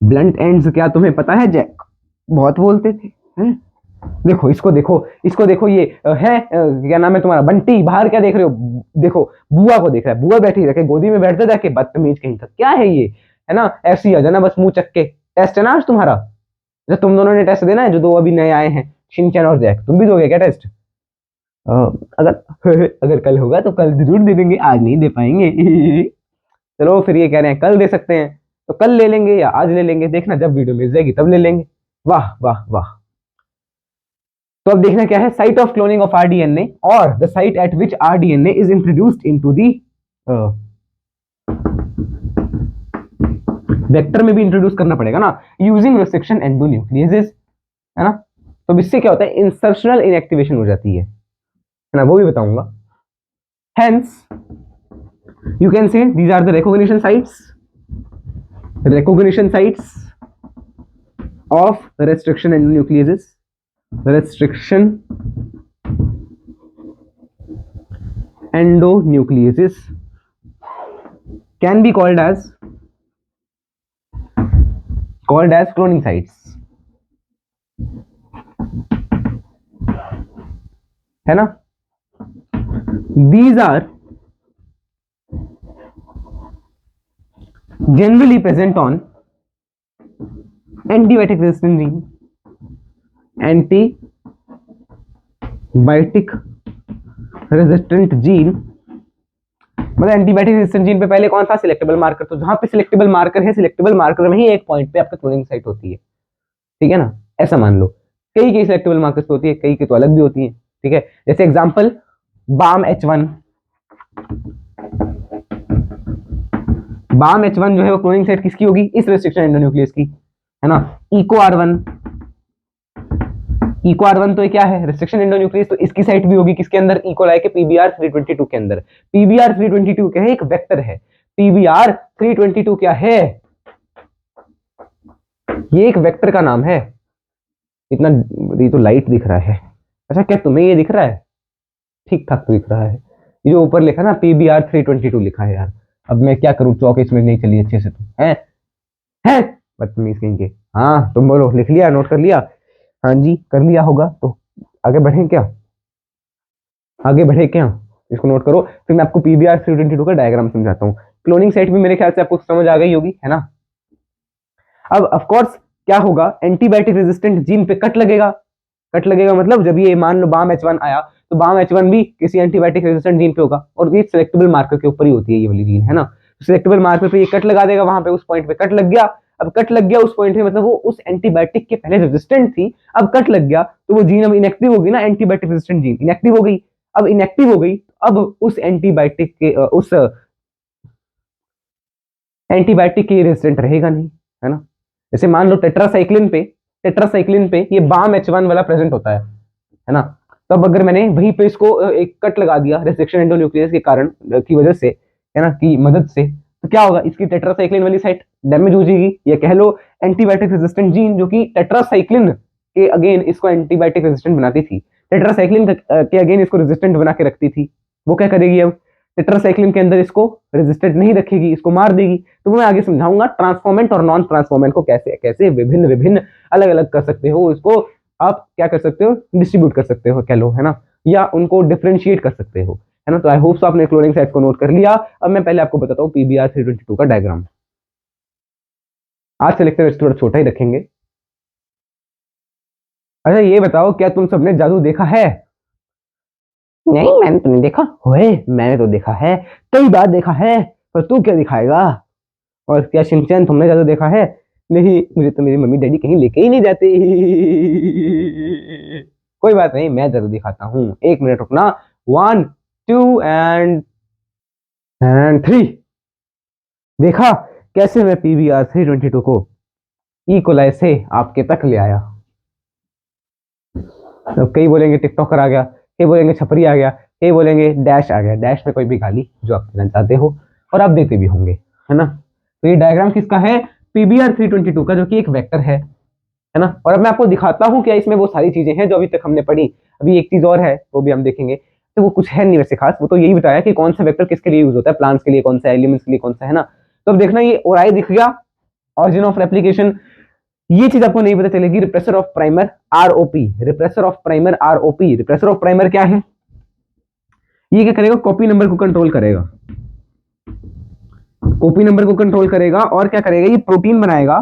ब्लंट एंड्स क्या तुम्हें पता है जैक, बहुत बोलते थे हैं? देखो इसको देखो, इसको देखो, ये है क्या नाम है तुम्हारा, बंटी, बाहर क्या देख रहे हो? देखो बुआ को देख रहा है, बुआ बैठी रखे गोदी में बैठते जाके, बदतमीज कहीं तक, क्या है ये, है ना? ऐसी आ जाना बस मुंह चक के। टेस्ट है ना आज तुम्हारा, जो तुम दोनों ने टेस्ट देना है, जो दो अभी नए आए हैं, शिनचैन और जैक, तुम भी दोगे क्या टेस्ट? अगर अगर कल होगा तो कल जरूर दे देंगे, आज नहीं दे पाएंगे। चलो फिर ये कह रहे हैं कल दे सकते हैं, तो कल ले लेंगे या आज ले लेंगे, देखना जब वीडियो मिल जाएगी तब ले लेंगे। वाह वाह वाह। तो अब देखना क्या है, site of cloning of rDNA और the site at which rDNA is introduced into the vector में भी इंट्रोड्यूस करना पड़ेगा ना, यूजिंग रेस्ट्रिक्शन एंडोन्यूक्लियेसेस, है ना? तो इससे क्या होता है, इंसर्शनल इनएक्टिवेशन हो जाती है ना, वो भी बताऊंगा। Hence you can say these are the recognition sites of restriction endonucleases. Restriction endonucleases can be called as cloning sites, है ना? These are generally present on antibiotic resistant gene, antibiotic resistant gene, मतलब antibiotic resistant gene पे पहले कौन था, selectable marker, तो जहां पे सिलेक्टेबल मार्कर है, सिलेक्टेबल मार्कर में ही एक पॉइंट पे आपका क्लोनिंग साइट होती है, ठीक है ना? ऐसा मान लो, कई कई सिलेक्टेबल मार्कर्स पे होती है, कई की तो अलग भी होती है, ठीक है? जैसे एग्जांपल बाम H1 जो है वो क्लोनिंग साइट किसकी होगी, इस रेस्ट्रिक्शन एंडोन्यूक्लियस की, है ना? इको आर वन तो ये क्या है, रेस्ट्रिक्शन एंडोन्यूक्लियस, तो इसकी साइट भी होगी किसके अंदर, इकोलाई के पीबीआर 322 के अंदर। पीबीआर 322 क्या है, एक वेक्टर है। पीबीआर 322 क्या है, ये एक वेक्टर का नाम है। इतना, ये तो लाइट दिख रहा है, अच्छा क्या तुम्हें ये दिख रहा है? ठीक ठाक तो दिख रहा है, ये जो ऊपर लिखा ना पीबीआर 322 लिखा है यार, अब मैं क्या करूं, चौक इसमें नहीं चली अच्छे से, तो है बदतमीज कहीं के। हाँ तुम बोलो, लिख लिया, नोट कर लिया? हाँ जी कर लिया होगा, तो आगे बढ़े क्या, आगे बढ़े क्या, इसको नोट करो, फिर मैं आपको पीबीआर 322 का डायग्राम समझाता हूँ। क्लोनिंग साइट भी मेरे ख्याल से आपको समझ आ गई होगी, है ना? अब ऑफ कोर्स क्या होगा, एंटीबायोटिक रेजिस्टेंट जीन पे कट लगेगा। कट लगेगा मतलब जब ये मान लो बाम H1 आया, तो बाम H1 भी किसी एंटीबायोटिक रेजिस्टेंट जीन पे होगा, और ये सिलेक्टेबल मार्कर के ऊपर ही होती है ये वाली जीन, है ना? सिलेक्टेबल मार्कर पे ये कट लगा देगा, वहां पे उस पॉइंट पे कट लग गया। अब कट लग गया उस पॉइंट पे, मतलब वो उस एंटीबायोटिक के पहले रेजिस्टेंट थी, अब कट लग गया तो वो जीन अब इनएक्टिव होगी ना, एंटीबायोटिक रेजिस्टेंट जीन इनएक्टिव हो गई। अब इनएक्टिव हो गई, अब उस एंटीबायोटिक के उस एंटीबायोटिक के रेजिस्टेंट रहेगा नहीं, है ना? जैसे मान लो टेट्रासाइक्लिन पे ये बाम H1 वाला प्रेजेंट होता है ना? तब अगर मैंने वहीं पे इसको एक कट लगा दिया रेस्ट्रिक्शन एंडोन्यूक्लियस के कारण की वजह से, है ना, की मदद से, तो क्या होगा, इसकी टेट्रासाइक्लिन वाली साइट डैमेज हो जाएगी, या कह लो एंटीबायोटिक रेजिस्टेंट जीन जो कि टेट्रासाइक्लिन के अगेन इसको एंटीबायोटिक रेजिस्टेंट बनाती थी, टेट्रासाइक्लिन के अगेन इसको रेजिस्टेंट बना के रखती थी, वो क्या करेगी, अब टेट्रासाइक्लिन के अंदर इसको रेजिस्टेंट नहीं रखेगी, इसको मार देगी। तो मैं आगे समझाऊंगा ट्रांसफॉर्मेंट और नॉन ट्रांसफॉर्मेंट को कैसे कैसे विभिन्न विभिन्न अलग अलग कर सकते हो, इसको आप क्या कर सकते हो, डिस्ट्रीब्यूट कर सकते हो कह लो, है ना, या उनको डिफरेंशिएट कर सकते हो, है ना? तो आई होप आपने क्लोनिंग साइट को नोट कर लिया। अब मैं पहले आपको बताता हूँ पीबीआर 322 का डायग्राम। आज से लेक्चर थोड़ा छोटा ही रखेंगे। अच्छा ये बताओ, क्या तुम सबने जादू देखा है? नहीं मैंने तो नहीं देखा। ओए मैंने तो देखा है, कई बार देखा है, पर तू क्या दिखाएगा? और क्या शिनचैन तुमने जादू देखा है? नहीं, मुझे तो मेरी मम्मी डैडी कहीं लेके ही नहीं जाते। कोई बात नहीं, मैं जादू दिखाता हूँ, एक मिनट रुकना। 1 2 एंड 3। देखा कैसे मैं पीबीआर 322 को ई कोलाई से आपके तक ले आया। तो कई बोलेंगे टिकटॉकर आ गया, कई बोलेंगे छपरी आ गया, कई बोलेंगे डैश आ गया। डैश में कोई भी गाली जो आप देना चाहते हो, और आप देते भी होंगे, है ना? तो ये डायग्राम किसका है, पीबीआर 322 का, जो कि एक वेक्टर है ना? और अब मैं आपको दिखाता हूँ क्या इसमें वो सारी चीजें हैं जो अभी तक हमने पढ़ी। अभी एक चीज और है, वो भी हम देखेंगे। तो वो कुछ है नहीं वैसे खास, वो तो यही बताया कि कौन सा वेक्टर किसके लिए यूज होता है, प्लांट्स के लिए कौन सा, एलिमेंट्स के लिए कौन सा, है ना? तो अब देखना, ये ओराई दिख गया, ऑरिजिन ऑफ रेप्लिकेशन, ये चीज आपको नहीं पता चलेगी। Repressor of primer ROP, repressor of primer ROP. Repressor of primer क्या है? ये क्या करेगा? कॉपी नंबर को कंट्रोल करेगा, कॉपी नंबर को कंट्रोल करेगा और क्या करेगा? ये प्रोटीन बनाएगा,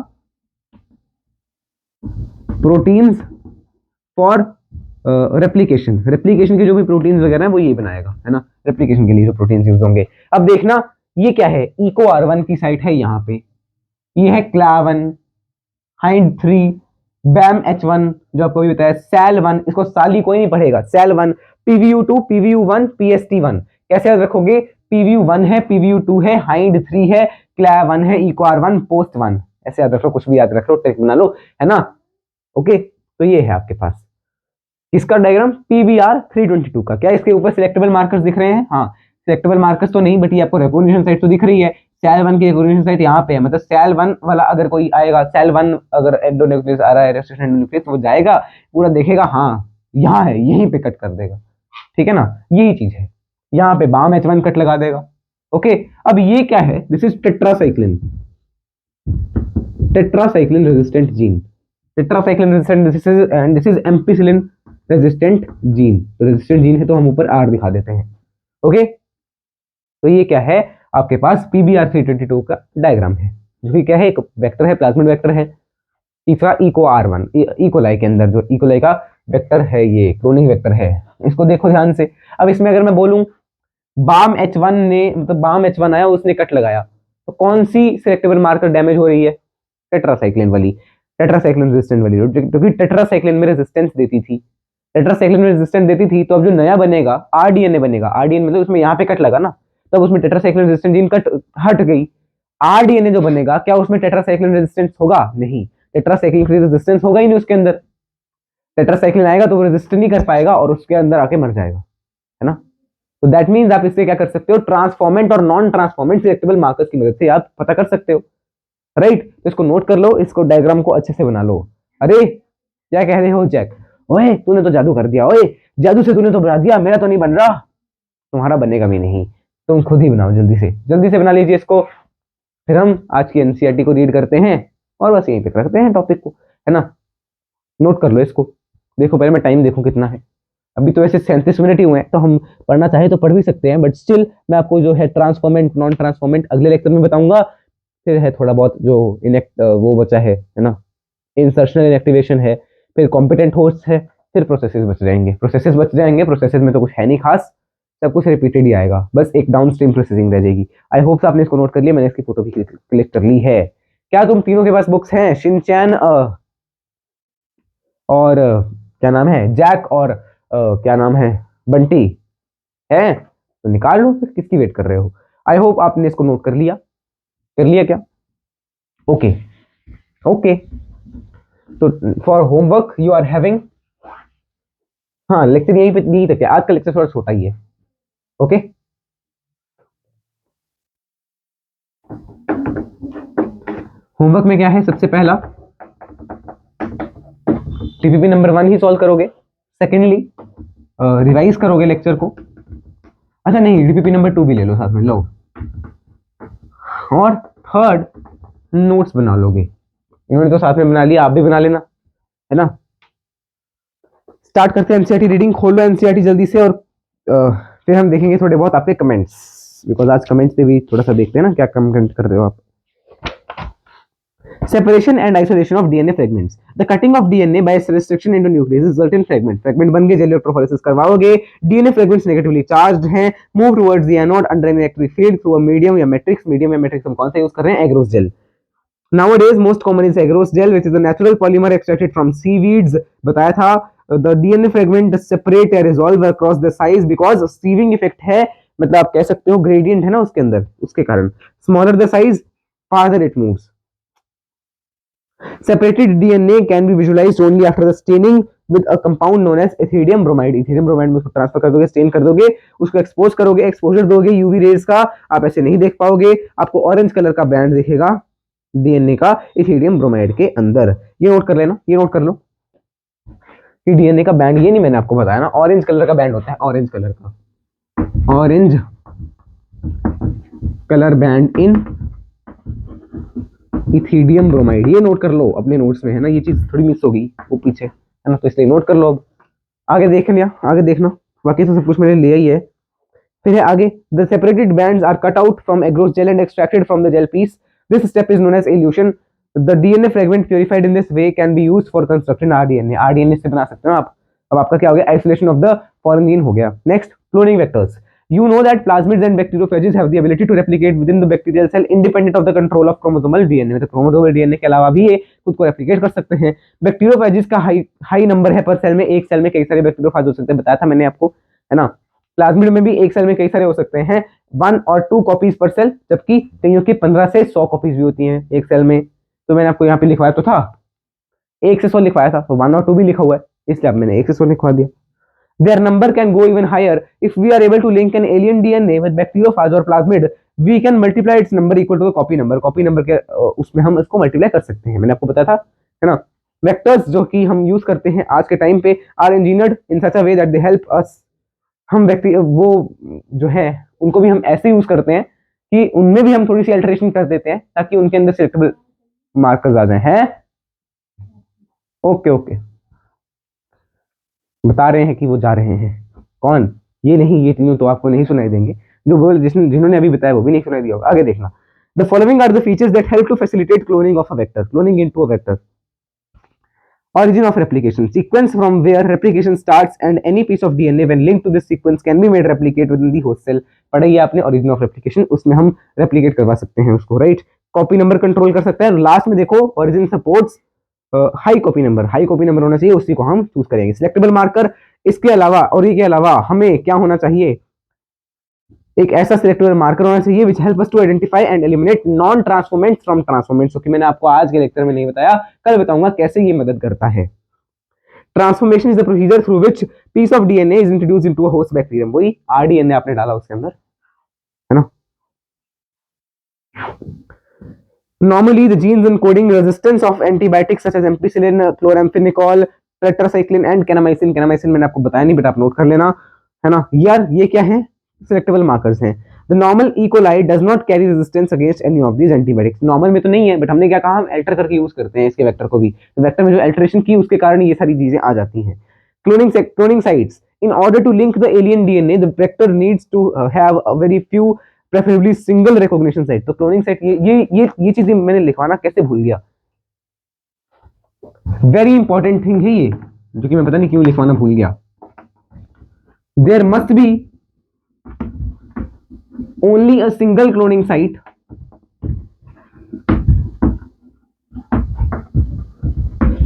प्रोटीन्स फॉर रेप्लिकेशन। रेप्लिकेशन के जो भी प्रोटीन्स वगैरह हैं वो ये बनाएगा, है ना, रेप्लिकेशन के लिए जो प्रोटीन्स यूज होंगे। अब देखना ये क्या है? इको आर1 की साइट है यहाँ पे, ये है क्लावन, हाइंड 3, बैम H1 जो आपको भी बताया, सेल 1, इसको साली कोई नहीं पढ़ेगा, सेल 1, PVU2, PVU1, PST1। कैसे याद रखोगे? PVU1 है, PVU2 है, हाइंड 3 है, क्लावन है, इको आर1, पोस्ट 1, ऐसे याद रख लो, कुछ भी याद रख लो, ट्रिक बना लो, है ना। ओके, तो ये है आपके पास इसका डायग्राम PBR 322 का। क्या इसके ऊपर सिलेक्टेबल मार्कर्स दिख रहे हैं? हाँ, सिलेक्टेबल मार्कर्स तो नहीं, बट ये आपको रिकॉग्निशन साइट तो दिख रही है। सेल 1 की रिकॉग्निशन साइट यहाँ पे है, मतलब सेल 1 वाला अगर कोई आएगा, सेल 1 अगर एंडोन्यूक्लियस आ रहा है, रेस्ट्रिक्शन एंडोन्यूक्लियस, वो जाएगा पूरा देखेगा, हाँ यहाँ है, यहीं पे कट कर देगा, ठीक है ना, यही चीज है। यहाँ पे बाम H1 कट लगा देगा। ओके, अब ये क्या है? This is tetracycline, tetracycline resistant gene, tetracycline resistant, this is ampicillin resistant gene. तो रेजिस्टेंट जीन है तो हम ऊपर R दिखा देते हैं। ओके, तो ये क्या है? आपके पास PBR 322 का डायग्राम है, जो कि क्या है? एक वेक्टर है, प्लाज्मिड वेक्टर है। तीसरा इको R1, इकोलाई के अंदर जो इकोलाई का वेक्टर है, ये क्लोनिंग वेक्टर है, इसको देखो ध्यान से। अब इसमें अगर मैं बोलूं बाम H1 ने, मतलब बाम H1 आया, उसने कट लगाया, तो कौन सी सिलेक्टेबल मार्कर डैमेज हो रही है? टेट्रासाइक्लिन वाली, टेट्रासाइक्लिन रेजिस्टेंट वाली, क्योंकि टेट्रासाइक्लिन में रेजिस्टेंस देती थी, टेट्रासाइक्लिन में रेजिस्टेंस देती थी। तो अब जो नया बनेगा RDNA बनेगा, RDNA मतलब उसमें यहाँ पे कट लगा ना, तब उसमें टेट्रासाइक्लिन रेजिस्टेंट जीन कट हट गई। RDNA जो बनेगा, क्या उसमें टेट्रासाइक्लिन रेजिस्टेंस होगा? नहीं, टेट्रासाइक्लिन रेजिस्टेंस होगा ही नहीं उसके अंदर। टेट्रासाइक्लिन आएगा तो वो रेजिस्ट नहीं कर पाएगा और उसके अंदर आके मर जाएगा, है ना। तो दैट मीन्स आप इससे क्या कर सकते हो? ट्रांसफॉर्मेंट और नॉन ट्रांसफॉर्मेंट सिलेक्टेबल मार्कर्स की मदद से आप पता कर सकते हो, राइट। तो इसको नोट कर लो, इसको डायग्राम को अच्छे से बना लो। अरे क्या कह रहे हो जैक? ओए तूने तो जादू कर दिया, ओए जादू से तूने तो बना दिया, मेरा तो नहीं बन रहा। तुम्हारा बनेगा भी नहीं, तुम खुद ही बनाओ, जल्दी से बना लीजिए इसको। फिर हम आज की एनसीईआरटी को रीड करते हैं और बस यहीं पे रखते हैं टॉपिक को, है ना। नोट कर लो इसको। देखो पहले मैं टाइम देखूं कितना है, अभी तो वैसे 37 मिनट ही हुए हैं, तो हम पढ़ना चाहे तो पढ़ भी सकते हैं, बट स्टिल मैं आपको जो है ट्रांसफॉर्मेंट नॉन ट्रांसफॉर्मेंट अगले लेक्चर में बताऊंगा। फिर है थोड़ा बहुत जो वो बचा है ना, इंसर्शनल इनएक्टिवेशन है, फिर कॉम्पिटेंट होस्ट है, फिर प्रोसेसेस बच जाएंगे। प्रोसेसेस में तो कुछ है नहीं खास, सब कुछ रिपीटेड ही आएगा, बस एक डाउनस्ट्रीम प्रोसेसिंग रह जाएगी। आई होप आपने इसको नोट कर लिया, मैंने इसकी फोटो भी क्लिक कर ली है। क्या तुम तीनों के पास बुक्स हैं? शिनचैन और क्या नाम है, जैक और क्या नाम है, बंटी है? तो निकाल लो, फिर किसकी वेट कर रहे हो। आई होप आपने इसको नोट कर लिया क्या? ओके ओके, तो for homework you are having, हाँ लेक्चर यही तक है, आज का लेक्चर थोड़ा छोटा ही है। ओके होमवर्क में क्या है? सबसे पहला टीपीपी नंबर 1 ही सॉल्व करोगे, सेकेंडली रिवाइज करोगे लेक्चर को, अच्छा नहीं टीपीपी नंबर 2 भी ले लो साथ में, लो, और थर्ड नोट्स बना लोगे। इन्होंने तो साथ में बना लिया, आप भी बना लेना, है ना। स्टार्ट करते हैं एनसीईआरटी रीडिंग। खोलो एनसीईआरटी जल्दी से, और फिर हम देखेंगे थोड़े बहुत आपके कमेंट्स, बिकॉज आज कमेंट्स पे भी थोड़ा सा देखते हैं ना क्या कमेंट कर रहे हो आप। Separation and isolation of DNA fragments. The cutting of DNA by restriction into nucleus result in fragment. Fragment बन गए, electrophoresis करवाओगे, DNA fragments negatively charged हैं, move towards the anode under an electric field through a medium या matrix हम कौन सा use कर रहे हैं? Agarose gel. Nowadays most common is agarose gel, which is a natural polymer extracted from seaweeds. बताया था, the DNA fragment separate या resolve across the size because sieving effect है, मतलब आप कह सकते हो gradient है ना उसके अंदर, उसके कारण smaller the size farther it moves. Separated DNA can be visualized only after the staining with a compound known as ethidium bromide. Ethidium bromide में उसको ट्रांसफर कर दोगे, स्टेन कर दोगे, उसको एक्सपोज करोगे, एक्सपोजर दोगे यूवी रेज का, आप ऐसे नहीं देख पाओगे, आपको ऑरेंज कलर का बैंड दिखेगा डीएनए का इथीडियम ब्रोमाइड के अंदर। ये नोट कर लेना, ये नोट कर लो कि डीएनए का बैंड, ये नहीं मैंने आपको बताया ना, ऑरेंज कलर का बैंड होता है, ऑरेंज कलर का, ऑरेंज कलर बैंड इन इथिडियम ब्रोमाइड, ये नोट कर लो अपने नोट्स में, है ना, ये चीज थोड़ी मिस होगी वो पीछे, है ना, तो इसलिए नोट कर लो। अब आगे देख लिया, आगे देखना, बाकी तो सब कुछ मैंने लिया ही है। फिर है आगे, the separated bands are cut out from agarose gel and extracted from the gel piece, this step is known as elution, the DNA fragment purified in this way can be used for constructing rDNA, rDNA से बना सकते हो आप। अब आपका क्या हो गया, isolation of the foreign gene हो गया। Next, cloning vectors, you know that plasmids and bacteriophages have the ability to replicate within the bacterial cell independent of the control of chromosomal DNA, मतलब chromosomal DNA के अलावा भी ये खुद को replicate कर सकते हैं। बैक्टीरियोफेजेस का हाई नंबर है पर सेल में, एक सेल में कई सारे बैक्टीरियोफेज हो सकते हैं, बताया था मैंने आपको, है ना। प्लाज्मिड में भी एक सेल में कई सारे हो सकते हैं, 1 और 2 कॉपीज पर सेल, जबकि कईयों की 15 से 100 कॉपीज भी होती हैं एक सेल में। तो मैंने आपको यहाँ पे लिखवाया तो था, 1 से 100 लिखवाया था, तो 1 और 2 भी लिखा हुआ है, इसलिए अब मैंने 1 से 100 लिखवा दिया। Their number can go even higher if we are able to link an alien DNA with bacteriophage or plasmid. We can multiply its number equal to the copy number. Copy number के उसमें हम इसको multiply कर सकते हैं, मैंने आपको बताया था, है ना। वेक्टर्स जो कि हम यूज करते हैं आज के टाइम पे are engineered in such a way that they help us, हम व्यक्ति वो जो है उनको भी हम ऐसे यूज करते हैं कि उनमें भी हम थोड़ी सी अल्टरेशन कर देते हैं ताकि उनके अंदर सिलेक्टेबल मार्कर्स आ जाए, हैं। ओके ओके, बता रहे हैं कि वो जा रहे हैं, कौन, ये नहीं, ये तीनों तो आपको नहीं सुनाई देंगे, जो वो जिन्होंने अभी बताया वो भी नहीं सुनाई दिया होगा। आगे देखना, the following are the features that help to facilitate cloning of a vector, cloning into a vector. Origin of replication, sequence from where replication starts and any piece of DNA when linked to this sequence can be made replicate within the host cell। पढ़ा ही आपने origin of replication, उसमें हम replicate करवा सकते हैं उसको, right. Copy number control कर सकता है, लास्ट में देखो origin supports high copy number, high copy number होना चाहिए, उसी को हम चूज करेंगे। सिलेक्टेबल मार्कर, इसके अलावा और ये के अलावा हमें क्या होना चाहिए, एक ऐसा सिलेक्टेबल मार्कर होना चाहिए which help us to identify and eliminate non transformants from transformants, क्योंकि मैंने आपको आज के लेक्चर में नहीं बताया, कल बताऊंगा कैसे ये मदद करता है। Transformation is the procedure through which piece of DNA is introduced into a host bacterium, वही आरडीएनए आपने डाला उसके अंदर, है ना। Normally, the genes encoding resistance of antibiotics such as ampicillin, chloramphenicol, tetracycline and kanamycin, kanamycin मैंने आपको बताया नहीं, बट आप नोट कर लेना, है ना। यार ये क्या है, सिलेक्टेबल मार्कर्स हैं। The normal E. coli does not carry resistance against any of these antibiotics, normal में तो नहीं है, बट हमने क्या कहा, हम अल्टर करके यूज करते हैं इसके वेक्टर को भी, तो वेक्टर में जो अल्टरेशन की उसके कारण ये सारी चीजें आ जाती हैं। Cloning sites, in order to link the alien DNA the vector needs to have a very few preferably single recognition site, तो क्लोनिंग साइट ये चीजें मैंने लिखवाना कैसे भूल गया, वेरी इंपॉर्टेंट थिंग है ये, जो कि मैं पता नहीं क्यों लिखवाना भूल गया। There must be only a single cloning site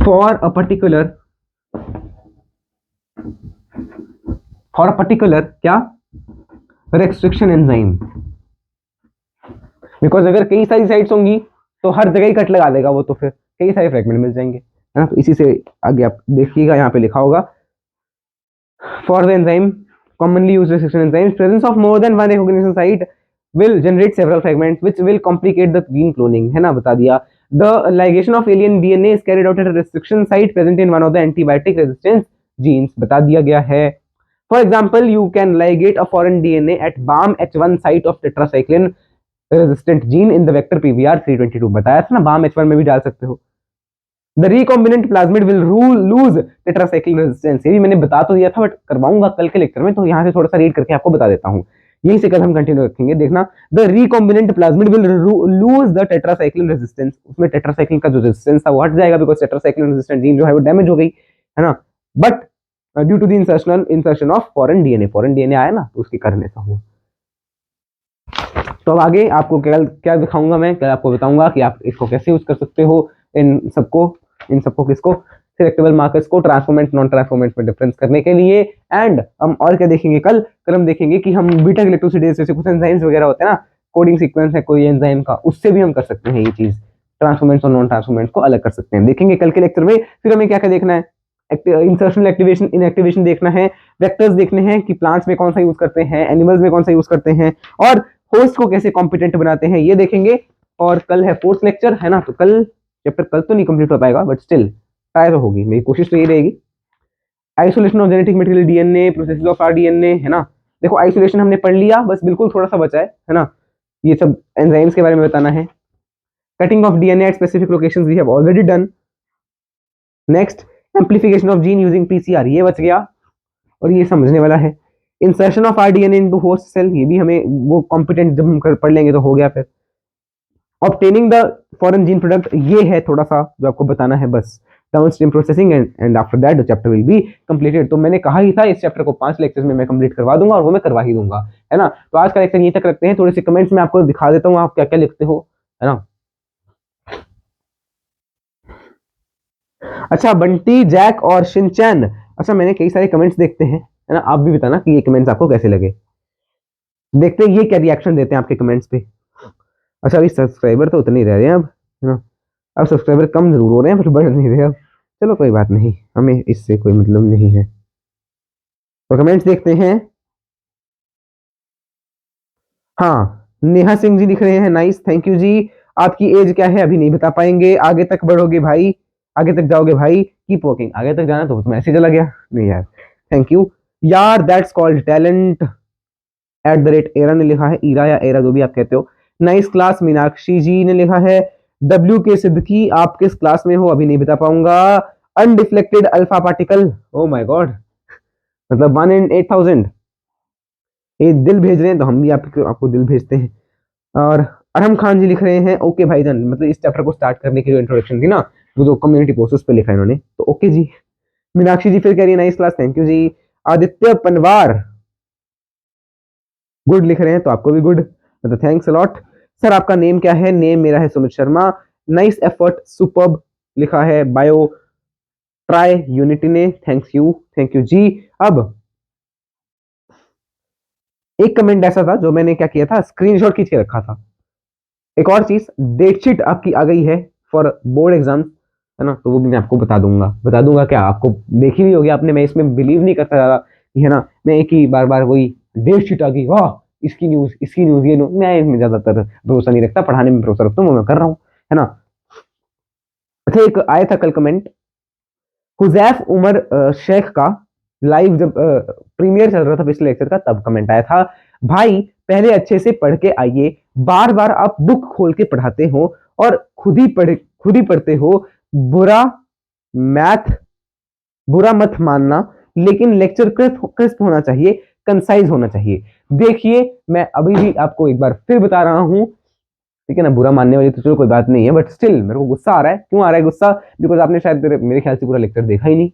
for a particular क्या, रेस्ट्रिक्शन एंजाइम, बिकॉज अगर कई सारी साइट्स होंगी तो हर जगह ही कट लगा देगा वो, तो फिर कई सारे फ्रेगमेंट मिल जाएंगे, है ना। तो इसी से आगे आप देखिएगा, यहाँ पे लिखा होगा for the enzyme commonly used restriction enzymes, presence of more than one recognition site will generate several fragments which will complicate the gene cloning, है ना, बता दिया। The ligation of alien DNA is carried out at a restriction site present in one of the antibiotic resistance genes, बता दिया गया है। For example, you can ligate a foreign DNA at BAM-H1 site of tetracycline resistant gene in the vector PVR322, बताया था ना, BAM-H1 में भी डाल सकते हो। The recombinant plasmid will lose tetracycline resistance, ये भी मैंने बता तो दिया था, बट करवाऊंगा कल के लेक्चर में, तो यहाँ से थोड़ा सा रीड करके आपको बता देता हूँ, यही से कल हम कंटिन्यू रखेंगे, देखना। The recombinant plasmid will lose the tetracycline resistance, उसमें tetracycline का जो रेजिस्टेंस था वो हट जाएगा, बिकॉज tetracycline resistant जीन जो है वो डैमेज हो गई, है ना। But due to the insertion of foreign DNA आया ना, तो उसके कारण ऐसा हुआ। तो अब आगे आपको क्या दिखाऊंगा, मैं कल आपको बताऊंगा कि आप इसको कैसे यूज कर सकते हो, इन सबको किसको, सिलेक्टेबल मार्कर्स को ट्रांसफॉर्मेंट नॉन ट्रांसफॉर्मेंट में डिफरेंस करने के लिए। एंड हम और क्या देखेंगे, कल हम देखेंगे कि हम बीटा ग्लाइकोसिडेज जैसे कुछ एंजाइम्स वगैरह होते हैं ना, कोडिंग सीक्वेंस है कोई एंजाइम का, उससे भी हम कर सकते हैं ये चीज, ट्रांसफॉर्मेंट्स और नॉन ट्रांसफॉर्मेंट्स को अलग कर सकते हैं, देखेंगे कल के लेक्चर में। फिर हमें क्या क्या देखना है, इंसर्शन एक्टिवेशन इनएक्टिवेशन देखना है, वेक्टर्स देखने हैं कि प्लांट्स में कौन सा यूज करते हैं, एनिमल्स में कौन सा यूज करते हैं, और होस्ट को कैसे कॉम्पिटेंट बनाते हैं, ये देखेंगे। और कल है 4th लेक्चर, है ना, तो कल चैप्टर कल तो नहीं कंप्लीट हो पाएगा, बट स्टिल ट्राई तो होगी, मेरी कोशिश तो ये रहेगी। Isolation of genetic material DNA, process of rDNA, है ना। देखो आइसोलेशन हमने पढ़ लिया, बस बिल्कुल थोड़ा सा बचा है ना, ये सब एंजाइम्स के बारे में बताना है। Cutting of DNA at specific locations we have already done. Next, amplification of gene using PCR, ये बच गया और ये समझने वाला है. Insertion of rDNA into host cell, ये भी हमें वो competent जब हम पढ़ लेंगे तो हो गया. फिर obtaining the foreign gene product, ये है थोड़ा सा जो आपको बताना है बस. Downstream processing and after that the chapter will be completed. तो मैंने कहा ही था इस चैप्टर को 5 लेक्चर्स में मैं कंप्लीट करवा दूंगा और वो मैं करवा ही दूंगा, है ना. तो आज का लेक्चर यहीं तक रखते हैं. थोड़े से कमेंट्स में आपको दिखा देता हूँ आप क्या क्या लिखते हो, है ना. अच्छा, बंटी, जैक और शिनचैन. अच्छा, मैंने कई सारे कमेंट्स देखते हैं, है ना. आप भी बताना कि ये कमेंट्स आपको कैसे लगे. देखते हैं ये क्या रिएक्शन देते हैं आपके कमेंट्स पे. अच्छा, अभी सब्सक्राइबर तो उतने ही रह रहे हैं अब, है ना. अब सब्सक्राइबर कम जरूर हो रहे हैं पर बढ़ नहीं रहे अब. चलो कोई बात नहीं, हमें इससे कोई मतलब नहीं है. तो कमेंट्स देखते हैं. हाँ, नेहा सिंह जी लिख रहे हैं, नाइस, थैंक यू जी. आपकी एज क्या है अभी नहीं बता पाएंगे, आगे तक बढ़ोगे भाई, आगे तक जाओगे भाई, कीप वर्किंग. आगे तक जाना तो मैसेज चला गया नहीं यार. थैंक यू यार, दैट्स कॉल्ड टैलेंट. @एरा ने लिखा है, ईरा या एरा जो भी आप कहते हो. नाइस क्लास, मीनाक्षी जी ने लिखा है. WK सिद्दीकी, आप किस क्लास में हो अभी नहीं बता पाऊंगा. Undeflected alpha particle, oh my God, मतलब 1 in 8000. ये दिल भेज रहे हैं तो हम भी आपको दिल भेजते हैं. और अरहम खान जी लिख रहे हैं, ओके भाईजान, मतलब इस चैप्टर को स्टार्ट करने की जो इंट्रोडक्शन थी ना, वो जो कम्युनिटी पोस्ट उस पे लिखा है इन्होंने, तो ओके जी. मीनाक्षी जी फिर कह रही है, नाइस क्लास, थैंक यू जी. आदित्य पनवार गुड लिख रहे हैं, तो आपको भी गुड, मतलब थैंक्स अ लॉट. सर आपका नेम क्या है. नेम मेरा है Sumit Sharma. Nice effort, superb लिखा है बायो ट्राई यूनिटी ने, थैंक यू जी. अब एक कमेंट ऐसा था जो मैंने क्या किया था, स्क्रीनशॉट खींच के रखा था. एक और चीज, डेटशीट आपकी आ गई है फॉर बोर्ड एग्जाम, है ना. तो वो भी मैं आपको बता दूंगा क्या, आपको देखी भी होगी आपने. मैं इसमें बिलीव नहीं करता ज्यादा, है ना. मैं एक ही बार वही डेटशीट आ गई, वाह इसकी न्यूज ये न्यूज, मैं इसमें ज्यादातर भरोसा नहीं रखता. पढ़ाने में भरोसा रखता हूँ, वो मैं कर रहा हूँ, है ना. अच्छा, एक आया था कल कमेंट, हुजैफ उमर शेख का, लाइव जब प्रीमियर चल रहा था पिछले लेक्चर का, तब कमेंट आया था, भाई पहले अच्छे से पढ़ के आइए, बार बार आप बुक खोल के पढ़ाते हो और खुद ही पढ़ते हो. बुरा मैथ बुरा मत मानना, लेकिन लेक्चर क्रिस्प होना चाहिए, कंसाइज होना चाहिए. देखिए, मैं अभी भी आपको एक बार फिर बता रहा हूं, ठीक है ना. बुरा मानने वाली तो चलो कोई बात नहीं है, बट स्टिल मेरे को गुस्सा आ रहा है. क्यों आ रहा है गुस्सा? बिकॉज आपने शायद मेरे ख्याल से पूरा लेक्चर देखा ही नहीं,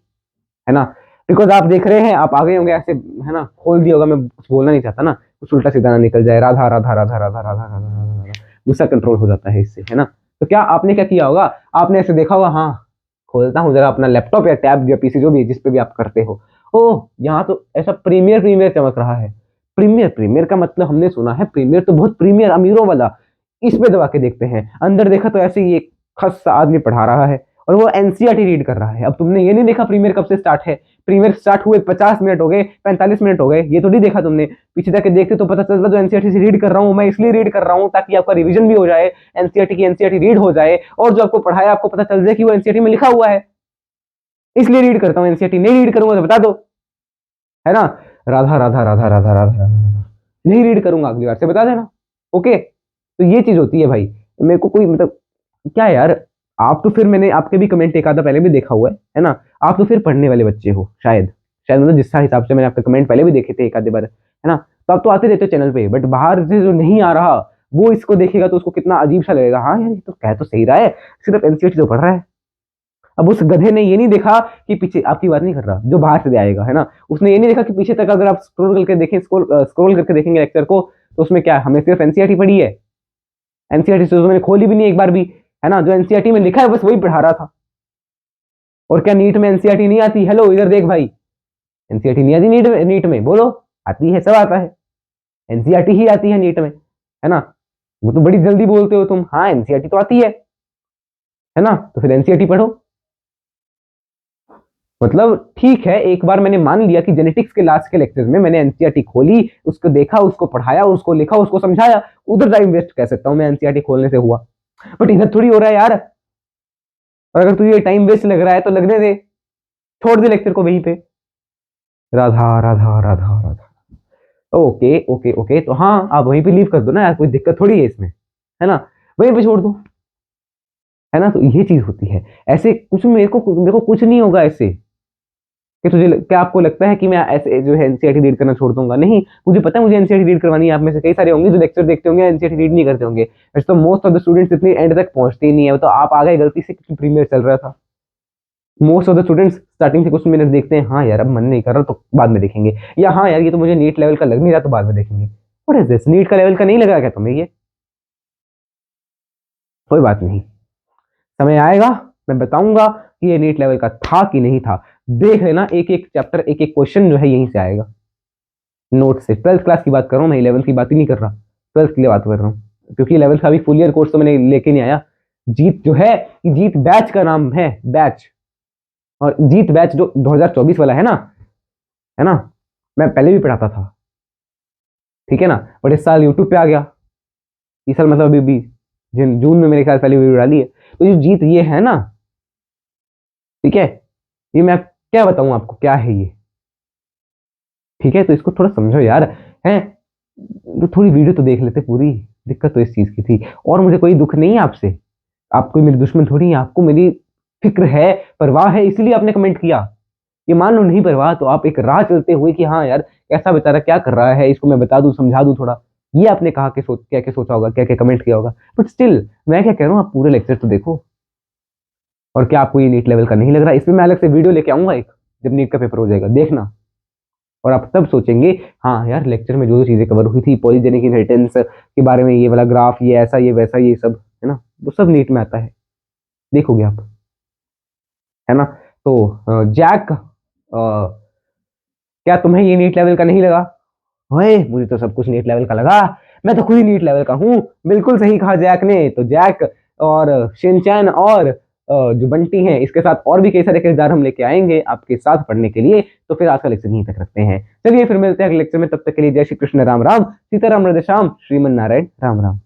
है ना. बिकॉज आप देख रहे हैं, आप आ गए होंगे ऐसे, है ना. खोल दिया होगा, मैं कुछ बोलना नहीं चाहता ना, कुछ उल्टा सीधा ना निकल जाए. राधा राधा राधा राधा राधा राधा राधा, गुस्सा कंट्रोल हो जाता है इससे, है ना. तो क्या आपने क्या किया होगा, आपने ऐसे देखा होगा, हाँ खोलता हूँ जरा अपना लैपटॉप या टैब या पीसी जो भी जिस पे भी आप करते हो, ओह यहाँ तो ऐसा प्रीमियर प्रीमियर चमक रहा है. प्रीमियर प्रीमियर का मतलब हमने सुना है, प्रीमियर तो बहुत प्रीमियर अमीरों वाला. इस पे दबा के देखते हैं, अंदर देखा तो ऐसे ही एक खस्सा आदमी पढ़ा रहा है और वो एनसीईआरटी रीड कर रहा है. अब तुमने ये नहीं देखा प्रीमियर कब से स्टार्ट है. प्रीमियर स्टार्ट हुए 50 मिनट हो गए, 45 मिनट हो गए, ये तो नहीं देखा तुमने. पीछे जाके देखते तो पता चलता जो एनसीईआरटी से रीड कर रहा हूँ मैं इसलिए रीड कर रहा हूँ ताकि आपका रिवीजन भी हो जाए, एनसीईआरटी रीड हो जाए, और जो आपको पढ़ाया आपको पता चल जाए कि वो एनसीईआरटी में लिखा हुआ है, इसलिए रीड करता हूँ. एनसीईआरटी नहीं रीड करूंगा तो बता दो, है ना. राधा राधा राधा राधा राधा, नहीं रीड करूंगा अगली बार से बता देना, ओके. तो ये चीज होती है भाई. मेरे को कोई मतलब क्या यार, आप तो फिर मैंने आपके भी कमेंट एक आधा पहले भी देखा हुआ है ना. आप तो फिर पढ़ने वाले बच्चे हो शायद, मतलब जिस हिसाब से मैंने आपके कमेंट पहले भी देखे थे एक आधे बार, है ना. तो आप तो आते रहते हो चैनल पे, बट बाहर से जो नहीं आ रहा वो इसको देखेगा तो उसको कितना अजीब सा लगेगा. हाँ यार, ये तो कह तो सही रहा है, सिर्फ एनसीईआरटी तो पढ़ रहा है. अब उस गधे ने ये नहीं देखा कि पीछे, आपकी बात नहीं कर रहा, जो बाहर से आएगा, है ना, उसने ये नहीं देखा कि पीछे तक अगर आप स्क्रॉल करके देखेंगे लेक्चर को, तो उसमें क्या हमने सिर्फ एनसीईआरटी पढ़ी है. एनसीईआरटी से मैंने खोली भी नहीं एक बार भी, है ना. जो एनसीईआरटी में लिखा है बस वही पढ़ा रहा था. और क्या नीट में एनसीईआरटी नहीं आती? हेलो इधर देख भाई, एनसीईआरटी नहीं आती नीट में बोलो. आती है, सब आता है, एनसीईआरटी ही आती है नीट में, है ना. वो तो बड़ी जल्दी बोलते हो तुम, हाँ एनसीईआरटी तो आती है ना. तो फिर एनसीईआरटी पढ़ो. मतलब ठीक है, एक बार मैंने मान लिया कि जेनेटिक्स के लास्ट के लेक्चर्स में मैंने एनसीईआरटी खोली, उसको देखा, उसको पढ़ाया, उसको लिखा, उसको समझाया, उधर टाइम वेस्ट कह सकता हूं मैं एनसीईआरटी खोलने से हुआ. बट इधर थोड़ी हो रहा है यार. और अगर तुझे टाइम वेस्ट लग रहा है तो लगने दे, छोड़ दे लेक्चर को वहीं पे. Radha Radha Radha Radha, okay okay okay. तो हाँ, आप वहीं पे लीव कर दो ना यार, कोई दिक्कत थोड़ी है इसमें, है ना. वहीं पे छोड़ दो. है ना। तो ये चीज होती है। ऐसे कुछ मेरे को कुछ नहीं होगा ऐसे कि क्या आपको लगता है कि मैं ऐसे जो है एनसीईआरटी रीड करना छोड़ दूंगा? नहीं, मुझे पता है मुझे एनसीईआरटी रीड करवानी है। आप में से कई सारे होंगे जो लेक्चर देखते होंगे एनसीईआरटी रीड नहीं करते होंगे। वैसे तो मोस्ट ऑफ द स्टूडेंट्स इतनी एंड तक पहुंचते ही नहीं है। तो आप आ गए गलती से क्योंकि प्रीमियर चल रहा था। Most of the students starting से कुछ मिनट देखते हैं, हाँ यार अब मन नहीं कर रहा तो बाद में देखेंगे, या हाँ यार ये तो मुझे नीट लेवल का लग नहीं रहा तो बाद में देखेंगे। What is this? नीट का लेवल का नहीं लगा क्या तुम्हें ये? कोई बात नहीं, समय आएगा मैं बताऊंगा कि ये नीट लेवल का था कि नहीं था। देख लेना, एक एक चैप्टर एक एक क्वेश्चन जो है यहीं से आएगा, नोट से। 12th क्लास की बात कर रहा हूँ मैं, 11th की बात ही नहीं कर रहा, 12th की बात कर रहा हूँ। क्योंकि 11th का भी फुल ईयर कोर्स तो मैंने लेके नहीं आया। जीत जो है, जीत बैच का नाम है, बैच। और जीत बैच जो 2024 वाला है ना, मैं पहले भी पढ़ाता था, ठीक है ना। बट इस साल यूट्यूब पे आ गया, इस साल मतलब अभी भी जून में मेरे ख्याल पहली वीडियो डाली है। तो ये जीत ये है ना, ठीक है, ये मैं क्या बताऊं आपको क्या है ये, ठीक है। तो इसको थोड़ा समझो यार, है तो थोड़ी वीडियो तो देख लेते पूरी। दिक्कत तो इस चीज की थी, और मुझे कोई दुख नहीं है आपसे, आप कोई मेरे दुश्मन थोड़ी है, आपको मेरी फिक्र है, परवाह है, इसलिए आपने कमेंट किया। ये मान लो नहीं परवाह तो आप एक राह चलते हुए कि हाँ यार कैसा बेचारा क्या कर रहा है, इसको मैं बता दूं समझा दूं थोड़ा, ये आपने कहा कि क्या क्या सोचा होगा, क्या क्या कमेंट किया होगा। बट स्टिल मैं क्या कह रहा हूँ, आप पूरे लेक्चर तो देखो। और क्या आपको ये नीट लेवल का नहीं लग रहा? इसमें मैं अलग से वीडियो लेके आऊंगा एक, जब नीट का पेपर हो जाएगा देखना। और आप तब सोचेंगे हाँ यार लेक्चर में जो जो चीजें कवर हुई थी, पॉलीजेनिक इनहेरिटेंस के बारे में, ये वाला ग्राफ, ये ऐसा ये वैसा ये सब, है ना, वो सब नीट में आता है, देखोगे आप, है ना। तो जैक, क्या तुम्हें ये नीट लेवल का नहीं लगा? ओए मुझे तो सब कुछ नीट लेवल का लगा, मैं तो खुद ही नीट लेवल का हूँ। बिल्कुल सही कहा जैक ने। तो जैक और शिनचैन और जो बंटी हैं, इसके साथ और भी कई सारे किरदार हम लेके आएंगे आपके साथ पढ़ने के लिए। तो फिर आज का लेक्चर यहीं तक रखते हैं, चलिए फिर मिलते हैं अगले लेक्चर में। तब तक के लिए जय श्री कृष्ण, राम राम, सीताराम, राधे श्याम, श्रीमन नारायण, राम राम।